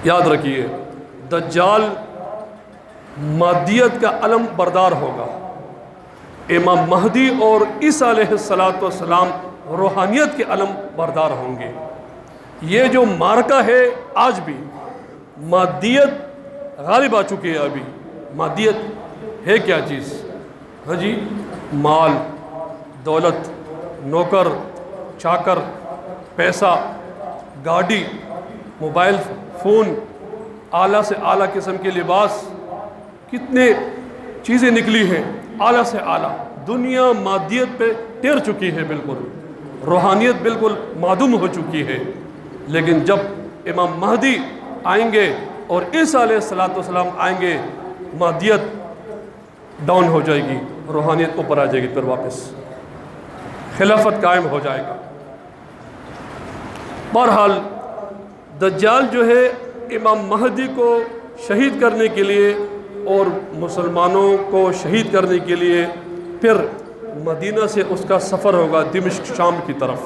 یاد رکھیے، دجال مادیت کا علم بردار ہوگا، امام مہدی اور عیسیٰ علیہ السلام روحانیت کے علم بردار ہوں گے۔ یہ جو معرکہ ہے آج بھی، مادیت غالب آ چکی ہے۔ ابھی مادیت ہے کیا چیز؟ ہاں جی، مال، دولت، نوکر چاکر، پیسہ، گاڑی، موبائل فون، اعلیٰ سے اعلیٰ قسم کے لباس، کتنے چیزیں نکلی ہیں اعلیٰ سے اعلیٰ۔ دنیا مادیت پہ ٹیر چکی ہے، بالکل روحانیت بالکل معدوم ہو چکی ہے۔ لیکن جب امام مہدی آئیں گے اور عیسیٰ علیہ السلام آئیں گے، مادیت ڈاؤن ہو جائے گی، روحانیت اوپر آ جائے گی، پھر واپس خلافت قائم ہو جائے گا۔ بہرحال دجال جو ہے امام مہدی کو شہید کرنے کے لیے اور مسلمانوں کو شہید کرنے کے لیے پھر مدینہ سے اس کا سفر ہوگا دمشق شام کی طرف،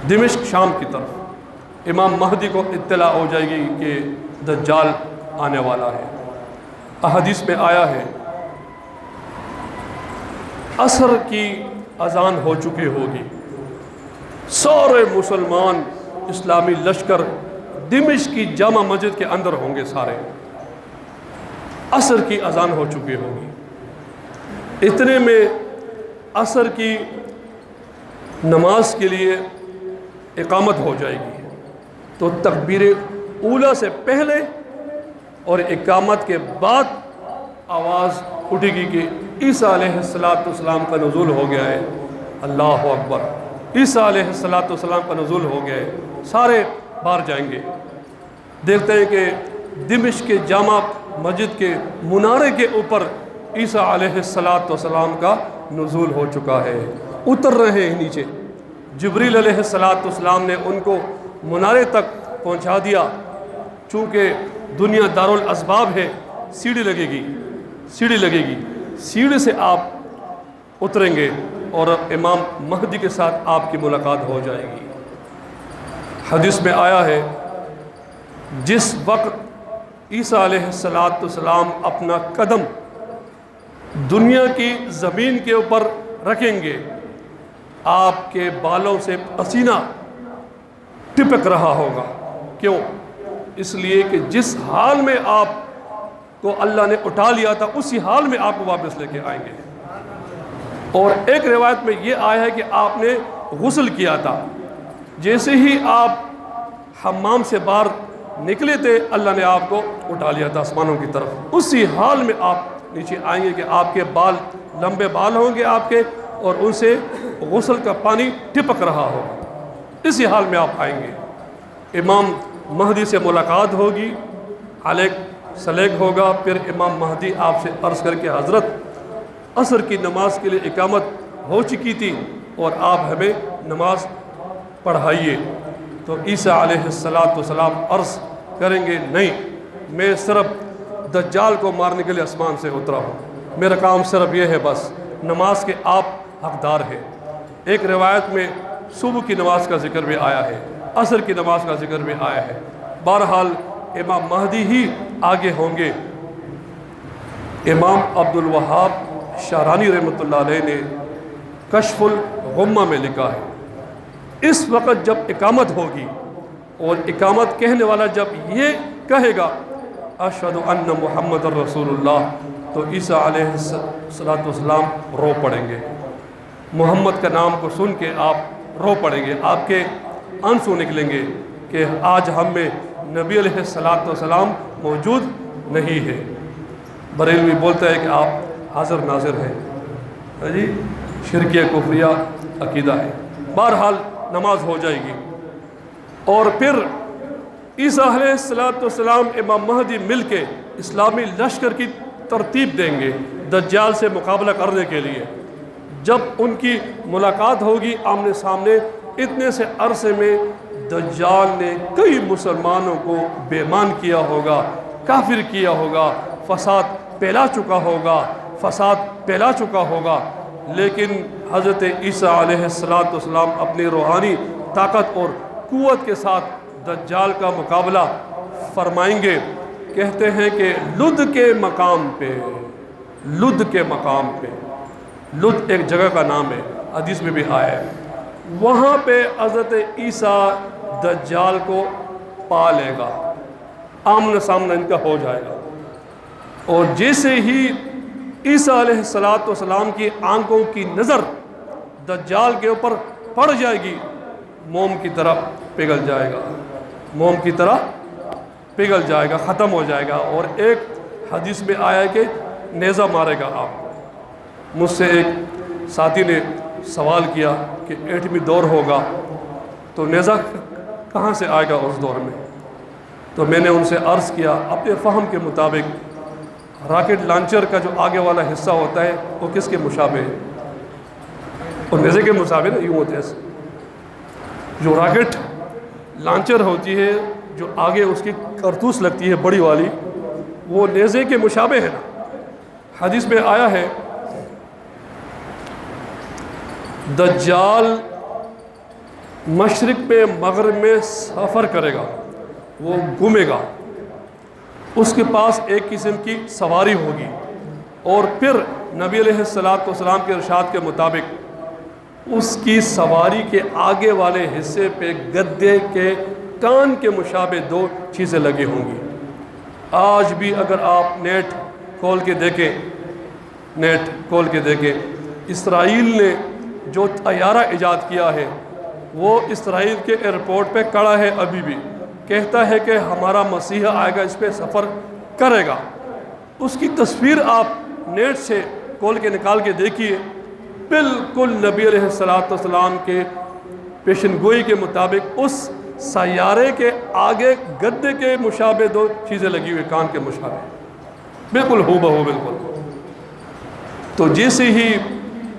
دمشق شام کی طرف۔ امام مہدی کو اطلاع ہو جائے گی کہ دجال آنے والا ہے۔ احادیث میں آیا ہے عصر کی اذان ہو چکی ہوگی، سارے مسلمان اسلامی لشکر دمشق کی جامع مسجد کے اندر ہوں گے، سارے عصر کی اذان ہو چکی ہوگی۔ اتنے میں عصر کی نماز کے لیے اقامت ہو جائے گی، تو تکبیر اولیٰ سے پہلے اور اقامت کے بعد آواز اٹھے گی کہ عیسیٰ علیہ السلام کا نزول ہو گیا ہے، اللہ اکبر، عیسیٰ علیہ السلام کا نزول ہو گیا ہے۔ سارے باہر جائیں گے، دیکھتے ہیں کہ دمشق کے جامع مسجد کے منارے کے اوپر عیسیٰ علیہ السلام کا نزول ہو چکا ہے، اتر رہے ہیں نیچے۔ جبریل علیہ السلام نے ان کو منارے تک پہنچا دیا، چونکہ دنیا دارالاسباب ہے، سیڑھی لگے گی، سیڑھی سے آپ اتریں گے اور امام مہدی کے ساتھ آپ کی ملاقات ہو جائے گی۔ حدیث میں آیا ہے جس وقت عیسیٰ علیہ السلام اپنا قدم دنیا کی زمین کے اوپر رکھیں گے، آپ کے بالوں سے پسینہ ٹپک رہا ہوگا۔ کیوں؟ اس لیے کہ جس حال میں آپ کو اللہ نے اٹھا لیا تھا اسی حال میں آپ کو واپس لے کے آئیں گے۔ اور ایک روایت میں یہ آیا ہے کہ آپ نے غسل کیا تھا، جیسے ہی آپ حمام سے باہر نکلے تھے اللہ نے آپ کو اٹھا لیا تھا آسمانوں کی طرف، اسی حال میں آپ نیچے آئیں گے کہ آپ کے بال لمبے بال ہوں گے آپ کے، اور ان سے غسل کا پانی ٹپک رہا ہوگا، اسی حال میں آپ آئیں گے۔ امام مہدی سے ملاقات ہوگی، علیک سلیک ہوگا، پھر امام مہدی آپ سے عرض کر کے حضرت عصر کی نماز کے لیے اقامت ہو چکی تھی اور آپ ہمیں نماز پڑھائیے۔ تو عیسیٰ علیہ السلام عرض کریں گے نہیں، میں صرف دجال کو مارنے کے لیے آسمان سے اترا ہوں، میرا کام صرف یہ ہے، بس نماز کے آپ حقدار ہیں۔ ایک روایت میں صبح کی نماز کا ذکر بھی آیا ہے، عصر کی نماز کا ذکر بھی آیا ہے۔ بہرحال امام مہدی ہی آگے ہوں گے۔ امام عبدالوہاب شعرانی رحمۃ اللہ علیہ نے کشف الغمہ میں لکھا ہے اس وقت جب اقامت ہوگی اور اقامت کہنے والا جب یہ کہے گا اشہد ان محمد الرسول اللہ، تو عیسیٰ علیہ السلام رو پڑیں گے، محمد کا نام کو سن کے آپ رو پڑیں گے، آپ کے آنسو نکلیں گے کہ آج ہم میں نبی علیہ السلام موجود نہیں ہے۔ بریلوی بولتا ہے کہ آپ حاضر ناظر ہیں، جی شرکیہ کفریہ عقیدہ ہے۔ بہرحال نماز ہو جائے گی اور پھر عیسیٰ علیہ السلام امام مہدی مل کے اسلامی لشکر کی ترتیب دیں گے دجال سے مقابلہ کرنے کے لیے۔ جب ان کی ملاقات ہوگی آمنے سامنے، اتنے سے عرصے میں دجال نے کئی مسلمانوں کو بے ایمان کیا ہوگا، کافر کیا ہوگا، فساد پھیلا چکا ہوگا، لیکن حضرت عیسیٰ علیہ السلام اپنی روحانی طاقت اور قوت کے ساتھ دجال کا مقابلہ فرمائیں گے۔ کہتے ہیں کہ لد کے مقام پہ لد ایک جگہ کا نام ہے، حدیث میں بھی آیا ہے، وہاں پہ حضرت عیسیٰ دجال کو پا لے گا، آمنے سامنے ان کا ہو جائے گا، اور جیسے ہی عیسیٰ علیہ السلام کی آنکھوں کی نظر دجال کے اوپر پڑ جائے گی، موم کی طرح پگھل جائے گا، ختم ہو جائے گا۔ اور ایک حدیث میں آیا ہے کہ نیزہ مارے گا آپ۔ مجھ سے ایک ساتھی نے سوال کیا کہ 8ویں دور ہوگا تو نیزہ کہاں سے آئے گا اس دور میں؟ تو میں نے ان سے عرض کیا اپنے فہم کے مطابق راکٹ لانچر کا جو آگے والا حصہ ہوتا ہے وہ کس کے مشابہ ہے؟ اور نیزے کے مشابہ نا، یوں ہوتے ہیں، جو راکٹ لانچر ہوتی ہے جو آگے اس کی کارتوس لگتی ہے بڑی والی، وہ نیزے کے مشابہ ہے نا۔ حدیث میں آیا ہے دجال مشرق پہ مغرب میں سفر کرے گا، وہ گھومے گا، اس کے پاس ایک قسم کی سواری ہوگی، اور پھر نبی علیہ السلام کے ارشاد کے مطابق اس کی سواری کے آگے والے حصے پہ گدے کے کان کے مشابہ 2 چیزیں لگی ہوں گی۔ آج بھی اگر آپ نیٹ کھول کے دیکھیں اسرائیل نے جو طیارہ ایجاد کیا ہے وہ اسرائیل کے ایئرپورٹ پہ کھڑا ہے، ابھی بھی کہتا ہے کہ ہمارا مسیح آئے گا، اس پہ سفر کرے گا۔ اس کی تصویر آپ نیٹ سے کھول کے نکال کے دیکھیے، بالکل نبی علیہ السلام کے پیشن گوئی کے مطابق اس سیارے کے آگے گدے کے مشابہ 2 چیزیں لگی ہوئی، کان کے مشابہ، بالکل ہو بہو بالکل۔ تو جیسے ہی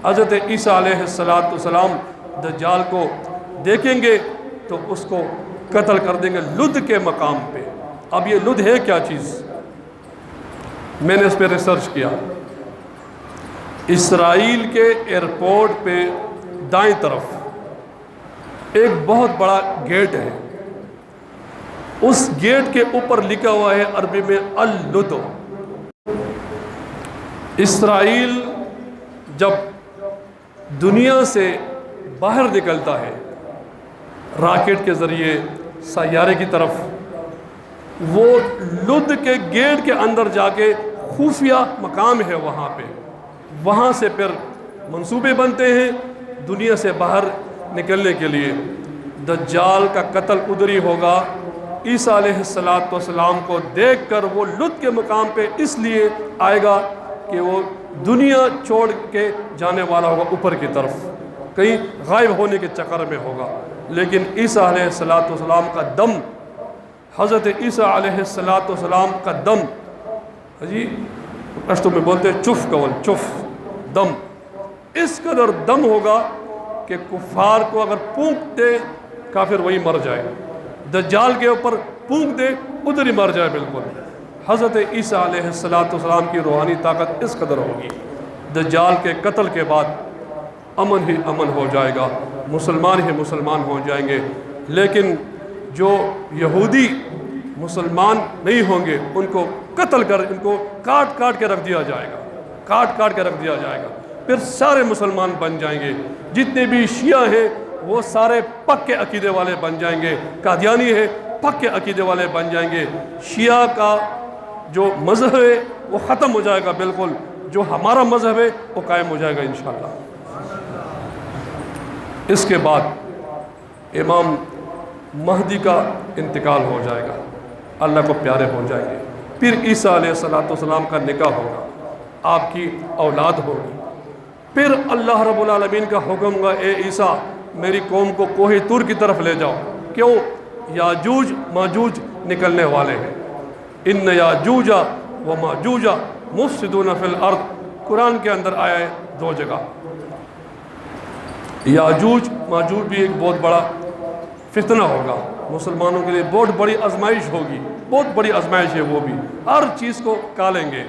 حضرت عیسیٰ علیہ السلام دجال کو دیکھیں گے تو اس کو قتل کر دیں گے لد کے مقام پہ۔ اب یہ لد ہے کیا چیز؟ میں نے اس پہ ریسرچ کیا، اسرائیل کے ایئرپورٹ پہ دائیں طرف ایک بہت بڑا گیٹ ہے، اس گیٹ کے اوپر لکھا ہوا ہے عربی میں اللدو۔ اسرائیل جب دنیا سے باہر نکلتا ہے راکٹ کے ذریعے سیارے کی طرف، وہ لد کے گیٹ کے اندر جا کے خفیہ مقام ہے وہاں پہ، وہاں سے پھر منصوبے بنتے ہیں دنیا سے باہر نکلنے کے لیے۔ دجال کا قتل ادھر ہی ہوگا۔ عیسیٰ علیہ السلام کو دیکھ کر وہ لد کے مقام پہ اس لیے آئے گا کہ وہ دنیا چھوڑ کے جانے والا ہوگا اوپر کی طرف، کہیں غائب ہونے کے چکر میں ہوگا۔ لیکن عیسیٰ علیہ السلام کا دم، حضرت عیسیٰ علیہ السلام کا دم، جی پشتو میں بولتے ہیں چف کول، چف دم، اس قدر دم ہوگا کہ کفار کو اگر پونک دے کافر وہی مر جائے، دجال کے اوپر پونک دے ادھر ہی مر جائے بالکل۔ حضرت عیسیٰ علیہ السلام کی روحانی طاقت اس قدر ہوگی، دجال کے قتل کے بعد امن ہی امن ہو جائے گا، مسلمان ہی مسلمان ہو جائیں گے۔ لیکن جو یہودی مسلمان نہیں ہوں گے ان کو قتل کر، ان کو کاٹ کاٹ کے رکھ دیا جائے گا، کاٹ کاٹ کے رکھ دیا جائے گا، پھر سارے مسلمان بن جائیں گے۔ جتنے بھی شیعہ ہیں وہ سارے پکے عقیدے والے بن جائیں گے، قادیانی ہے پکے عقیدے والے بن جائیں گے۔ شیعہ کا جو مذہب ہے وہ ختم ہو جائے گا بالکل، جو ہمارا مذہب ہے وہ قائم ہو جائے گا انشاءاللہ۔ اس کے بعد امام مہدی کا انتقال ہو جائے گا، اللہ کو پیارے ہو جائیں گے، پھر عیسیٰ علیہ السلام کا نکاح ہوگا، آپ کی اولاد ہوگی، پھر اللہ رب العالمین کا حکم ہوگا اے عیسیٰ میری قوم کو کوہ طور کی طرف لے جاؤ۔ کیوں؟ یاجوج ماجوج نکلنے والے ہیں۔ ان یاجوج و ماجوج مفسدون فی الارض، قرآن کے اندر آیا ہے 2 جگہ۔ یاجوج ماجوج بھی ایک بہت بڑا فتنہ ہوگا، مسلمانوں کے لیے بہت بڑی آزمائش ہوگی، بہت بڑی آزمائش ہے وہ بھی، ہر چیز کو کالیں گے،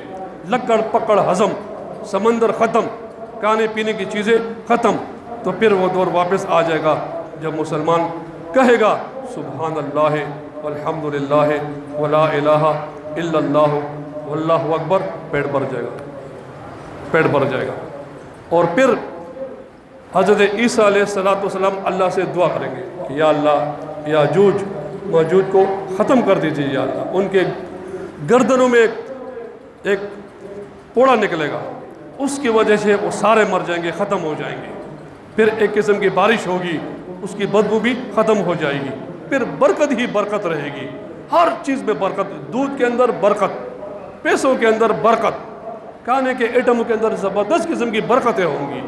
لکڑ پکڑ ہضم، سمندر ختم، کھانے پینے کی چیزیں ختم۔ تو پھر وہ دور واپس آ جائے گا جب مسلمان کہے گا سبحان اللہ والحمد للہ ولا الہ الا اللہ واللہ اکبر، پیٹ بھر جائے گا، پیٹ بھر جائے گا۔ اور پھر حضرت عیسیٰ علیہ السلام اللہ سے دعا کریں گے کہ یا اللہ یاجوج ماجوج کو ختم کر دیجیے یا اللہ، ان کے گردنوں میں ایک پوڑا نکلے گا، اس کی وجہ سے وہ سارے مر جائیں گے، ختم ہو جائیں گے۔ پھر ایک قسم کی بارش ہوگی، اس کی بدبو بھی ختم ہو جائے گی، پھر برکت ہی برکت رہے گی، ہر چیز میں برکت، دودھ کے اندر برکت، پیسوں کے اندر برکت، کھانے کے ایٹموں کے اندر زبردست قسم کی برکتیں ہوں گی۔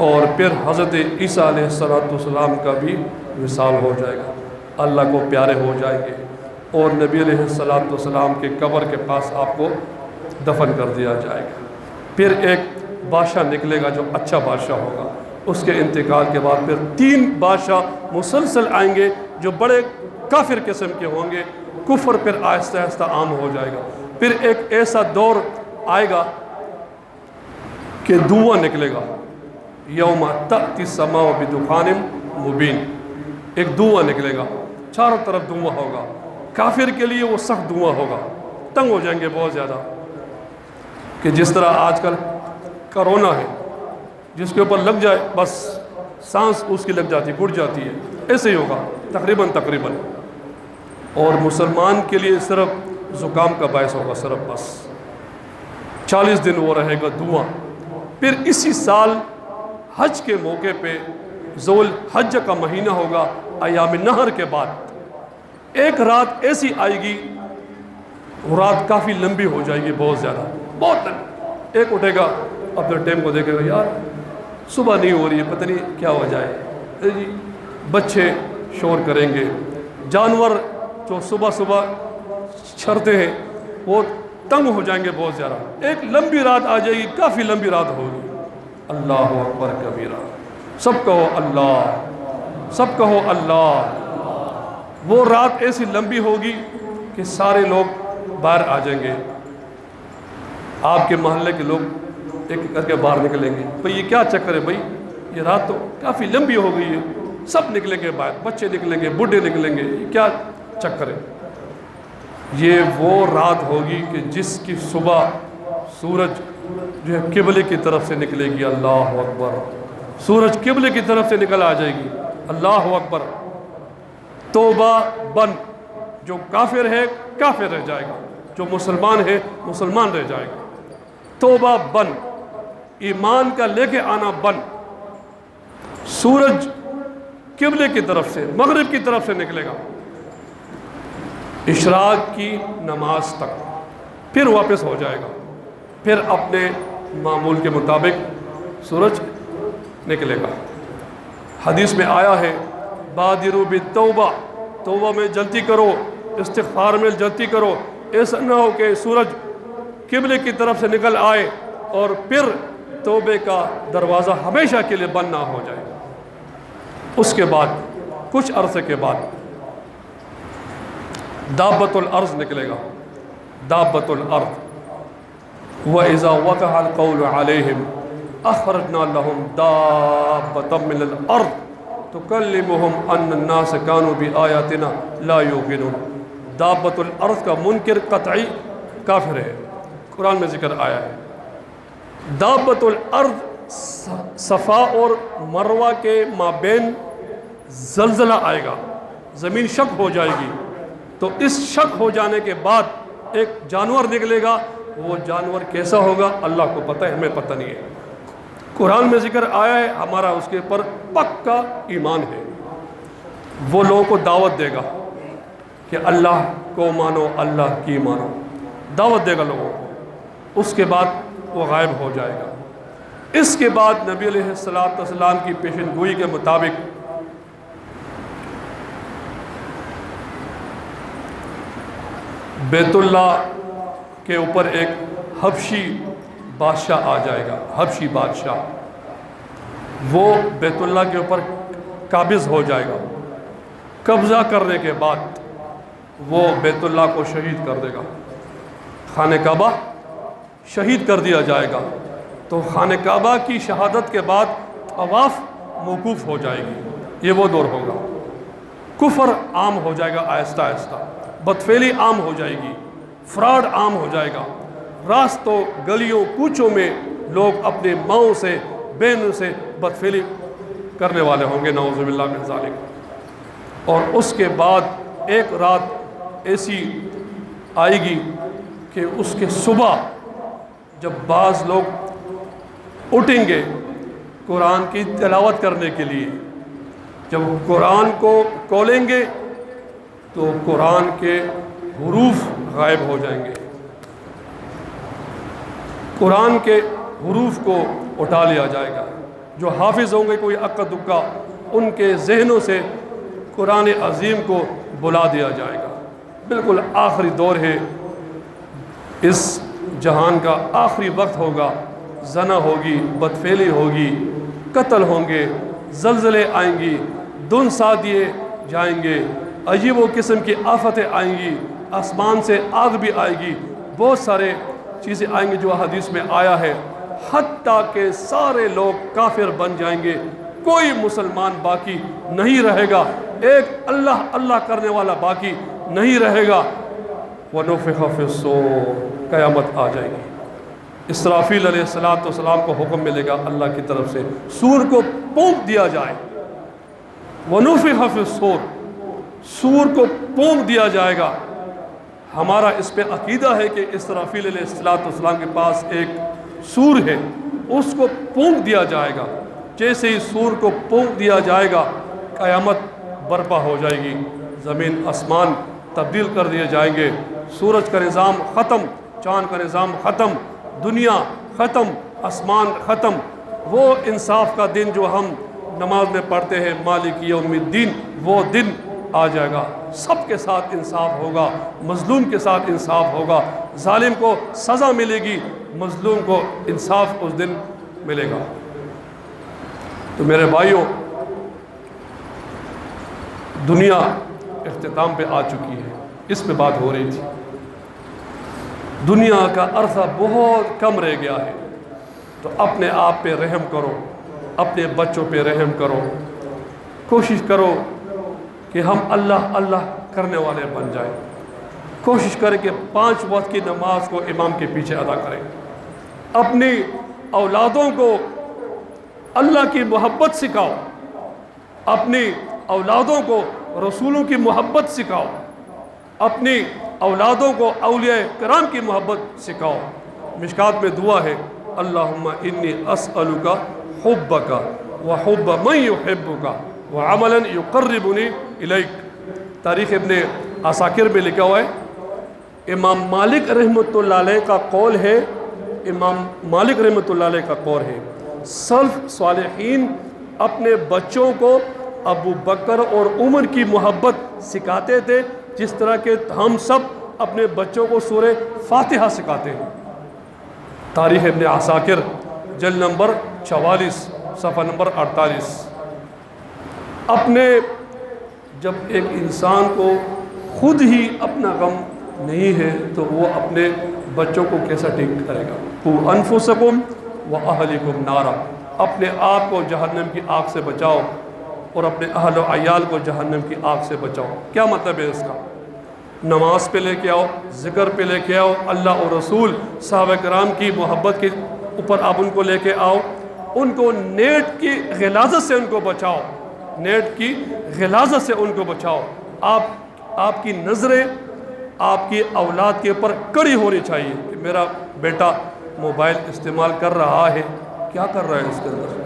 اور پھر حضرت عیسیٰ علیہ السلام کا بھی وصال ہو جائے گا، اللہ کو پیارے ہو جائیں گے، اور نبی علیہ السلام کے قبر کے پاس آپ کو دفن کر دیا جائے گا۔ پھر ایک بادشاہ نکلے گا جو اچھا بادشاہ ہوگا، اس کے انتقال کے بعد پھر 3 بادشاہ مسلسل آئیں گے جو بڑے کافر قسم کے ہوں گے، کفر پھر آہستہ آہستہ عام ہو جائے گا۔ پھر ایک ایسا دور آئے گا کہ دھواں نکلے گا، یوم تأتی السماء بدخان مبین، ایک دھواں نکلے گا، چاروں طرف دھواں ہوگا، کافر کے لیے وہ سخت دھواں ہوگا، تنگ ہو جائیں گے بہت زیادہ، کہ جس طرح آج کل کرونا ہے، جس کے اوپر لگ جائے بس سانس اس کی لگ جاتی ہے، گھٹ جاتی ہے، ایسے ہی ہوگا تقریباً۔ اور مسلمان کے لیے صرف زکام کا باعث ہوگا، صرف بس 40 دن وہ رہے گا دھواں۔ پھر اسی سال حج کے موقع پہ ذو الحج کا مہینہ ہوگا، ایام نہر کے بعد ایک رات ایسی آئے گی، وہ رات کافی لمبی ہو جائے گی، بہت زیادہ، بہت لمبی۔ ایک اٹھے گا اپنے ٹائم کو دیکھے گا، یار صبح نہیں ہو رہی ہے، پتہ نہیں کیا ہو جائے، جی بچے شور کریں گے، جانور جو صبح چھرتے ہیں وہ تنگ ہو جائیں گے بہت زیادہ، ایک لمبی رات آ جائے گی، کافی لمبی رات ہوگی۔ اللہ اکبر کبیرہ، سب کہو اللہ، سب کہو اللہ۔ وہ رات ایسی لمبی ہوگی کہ سارے لوگ باہر آ جائیں گے، آپ کے محلے کے لوگ ایک ایک کر کے باہر نکلیں گے. بھئی یہ کیا چکر ہے بھئی؟ یہ رات تو کافی لمبی ہو گئی ہے. سب نکلیں گے باہر، بچے نکلیں گے، بوڑھے نکلیں گے. یہ کیا چکر ہے؟ یہ وہ رات ہوگی کہ جس کی صبح سورج جو ہے قبلے کی طرف سے نکلے گی. اللہ اکبر. سورج قبلے کی طرف سے نکل آ جائے گی. اللہ اکبر. توبہ بند. جو کافر ہے کافر رہ جائے گا، جو مسلمان ہے مسلمان رہ جائے گا. توبہ بند. ایمان کا لے کے آنا بند. سورج قبلے کی طرف سے مغرب کی طرف سے نکلے گا اشراق کی نماز تک، پھر واپس ہو جائے گا. پھر اپنے معمول کے مطابق سورج نکلے گا. حدیث میں آیا ہے بادروا بالتوبہ، توبہ میں جلدی کرو، استغفار میں جلدی کرو. ایسا نہ ہو کہ سورج قبلے کی طرف سے نکل آئے اور پھر توبے کا دروازہ ہمیشہ کے لیے بند نہ ہو جائے. اس کے بعد کچھ عرصے کے بعد دابۃ الارض نکلے گا. دابۃ الارض. وَإِذَا وَقَعَ الْقَوْلُ عَلَيْهِمْ أَخْرَجْنَا لَهُمْ دَابَّةً مِّنَ الْأَرْضِ تُكَلِّمُهُمْ أَنَّ النَّاسَ كَانُوا بِآيَاتِنَا لَا يُوقِنُونَ. دابۃ الارض کا منکر قطعی کافر ہے. قرآن میں ذکر آیا ہے. دابۃ الارض، صفا اور مروہ کے مابین زلزلہ آئے گا، زمین شک ہو جائے گی. تو اس شک ہو جانے کے بعد ایک جانور نکلے گا. وہ جانور کیسا ہوگا اللہ کو پتہ ہے، ہمیں پتہ نہیں ہے. قرآن میں ذکر آیا ہے، ہمارا اس کے پر پکا ایمان ہے. وہ لوگوں کو دعوت دے گا کہ اللہ کو مانو، اللہ کی مانو. دعوت دے گا لوگوں کو. اس کے بعد وہ غائب ہو جائے گا. اس کے بعد نبی علیہ السلام کی پیشن گوئی کے مطابق بیت اللہ کے اوپر ایک حبشی بادشاہ آ جائے گا. حبشی بادشاہ وہ بیت اللہ کے اوپر قابض ہو جائے گا. قبضہ کرنے کے بعد وہ بیت اللہ کو شہید کر دے گا. خانہ کعبہ شہید کر دیا جائے گا. تو خانہ کعبہ کی شہادت کے بعد طواف موقوف ہو جائے گی. یہ وہ دور ہوگا. کفر عام ہو جائے گا آہستہ آہستہ. بدفعلی عام ہو جائے گی. فراڈ عام ہو جائے گا. راستوں گلیوں کوچوں میں لوگ اپنے ماؤں سے بہنوں سے بدفعلی کرنے والے ہوں گے، نعوذ باللہ من ذالک. اور اس کے بعد ایک رات ایسی آئے گی کہ اس کے صبح جب بعض لوگ اٹھیں گے قرآن کی تلاوت کرنے کے لیے، جب قرآن کو کھولیں گے تو قرآن کے حروف غائب ہو جائیں گے. قرآن کے حروف کو اٹھا لیا جائے گا. جو حافظ ہوں گے کوئی اکا دکا، ان کے ذہنوں سے قرآن عظیم کو بلا دیا جائے گا. بالکل آخری دور ہے، اس جہان کا آخری وقت ہوگا. زنا ہوگی، بدفعلی ہوگی، قتل ہوں گے، زلزلے آئیں گی، دن سا دیے جائیں گے، عجیب و قسم کی آفتیں آئیں گی، آسمان سے آگ بھی آئے گی. بہت سارے چیزیں آئیں گی جو حدیث میں آیا ہے. حتیٰ کہ سارے لوگ کافر بن جائیں گے، کوئی مسلمان باقی نہیں رہے گا، ایک اللہ اللہ کرنے والا باقی نہیں رہے گا. وَنُفِخَ فِي الصُّورِ، قیامت آ جائے گی. اسرافیل علیہ السلام کو حکم ملے گا اللہ کی طرف سے، سور کو پونک دیا جائے. وَنُفِخَ فِي الصُّورِ، سور کو پونک دیا جائے گا. ہمارا اس پہ عقیدہ ہے کہ اسرافیل علیہ السلام کے پاس ایک سور ہے، اس کو پونک دیا جائے گا. جیسے ہی سور کو پونک دیا جائے گا قیامت برپا ہو جائے گی. زمین آسمان تبدیل کر دیے جائیں گے. سورج کا نظام ختم، چاند کا نظام ختم، دنیا ختم، آسمان ختم. وہ انصاف کا دن جو ہم نماز میں پڑھتے ہیں مالک یوم الدین، وہ دن آ جائے گا. سب کے ساتھ انصاف ہوگا، مظلوم کے ساتھ انصاف ہوگا. ظالم کو سزا ملے گی، مظلوم کو انصاف اس دن ملے گا. تو میرے بھائیوں، دنیا اختتام پہ آ چکی ہے. اس پہ بات ہو رہی تھی. دنیا کا عرصہ بہت کم رہ گیا ہے. تو اپنے آپ پہ رحم کرو، اپنے بچوں پہ رحم کرو، کوشش کرو کہ ہم اللہ اللہ کرنے والے بن جائیں، کوشش کریں کہ 5 وقت کی نماز کو امام کے پیچھے ادا کریں، اپنی اولادوں کو اللہ کی محبت سکھاؤ، اپنی اولادوں کو رسولوں کی محبت سکھاؤ، اپنی اولادوں کو اولیاء کرام کی محبت سکھاؤ۔ مشکات میں دعا ہے، اللہم انی اسألک حبک وحب من یحبک وعملا یقربنی الیک۔ تاریخ ابن عساکر میں لکھا ہوا ہے، امام مالک رحمۃ اللہ علیہ کا قول ہے، امام مالک رحمۃ اللہ علیہ کا قول ہے، سلف صالحین اپنے بچوں کو ابو بکر اور عمر کی محبت سکھاتے تھے، جس طرح کہ ہم سب اپنے بچوں کو سورہ فاتحہ سکھاتے ہیں۔ تاریخ ابن عساکر جلد نمبر 44 صفحہ نمبر 48۔ جب ایک انسان کو خود ہی اپنا غم نہیں ہے تو وہ اپنے بچوں کو کیسا ٹھیک کرے گا؟ قُوا أَنفُسَكُمْ وَأَهْلِكُمْ نَارًا، اپنے آپ کو جہنم کی آگ سے بچاؤ اور اپنے اہل و عیال کو جہنم کی آگ سے بچاؤ۔ کیا مطلب ہے اس کا؟ نماز پہ لے کے آؤ، ذکر پہ لے کے آؤ، اللہ اور رسول صحابہ کرام کی محبت کے اوپر آپ ان کو لے کے آؤ، ان کو نیٹ کی غلاظت سے ان کو بچاؤ، نیٹ کی غلاظت سے ان کو بچاؤ۔ آپ کی نظریں آپ کی اولاد کے اوپر کڑی ہونی چاہیے کہ میرا بیٹا موبائل استعمال کر رہا ہے، کیا کر رہا ہے اس کے اندر،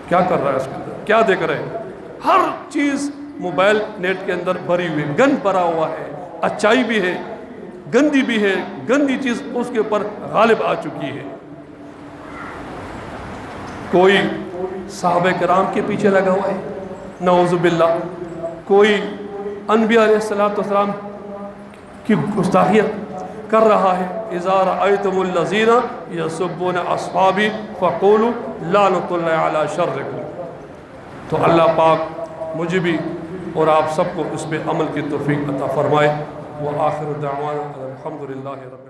کیا کر رہا ہے اس کے اندر، کیا دیکھ رہے ہیں؟ ہر چیز موبائل نیٹ کے اندر بھری ہوئی، گند بھرا ہوا ہے، اچائی بھی ہے، گندی بھی ہے، گندی چیز اس کے اوپر غالب آ چکی ہے۔ کوئی صحابہ کرام کے پیچھے لگا ہوا ہے، نعوذ باللہ، کوئی انبیاء علیہ السلام کی گستاخیاں کر رہا ہے۔ اذا رأیتم الذین یسبون اصحابی فقولوا لعنۃ اللہ علی شرکم۔ تو اللہ پاک مجھے بھی اور آپ سب کو اس پہ عمل کی توفیق عطا فرمائے۔ وآخر دعوانا الحمدللہ رب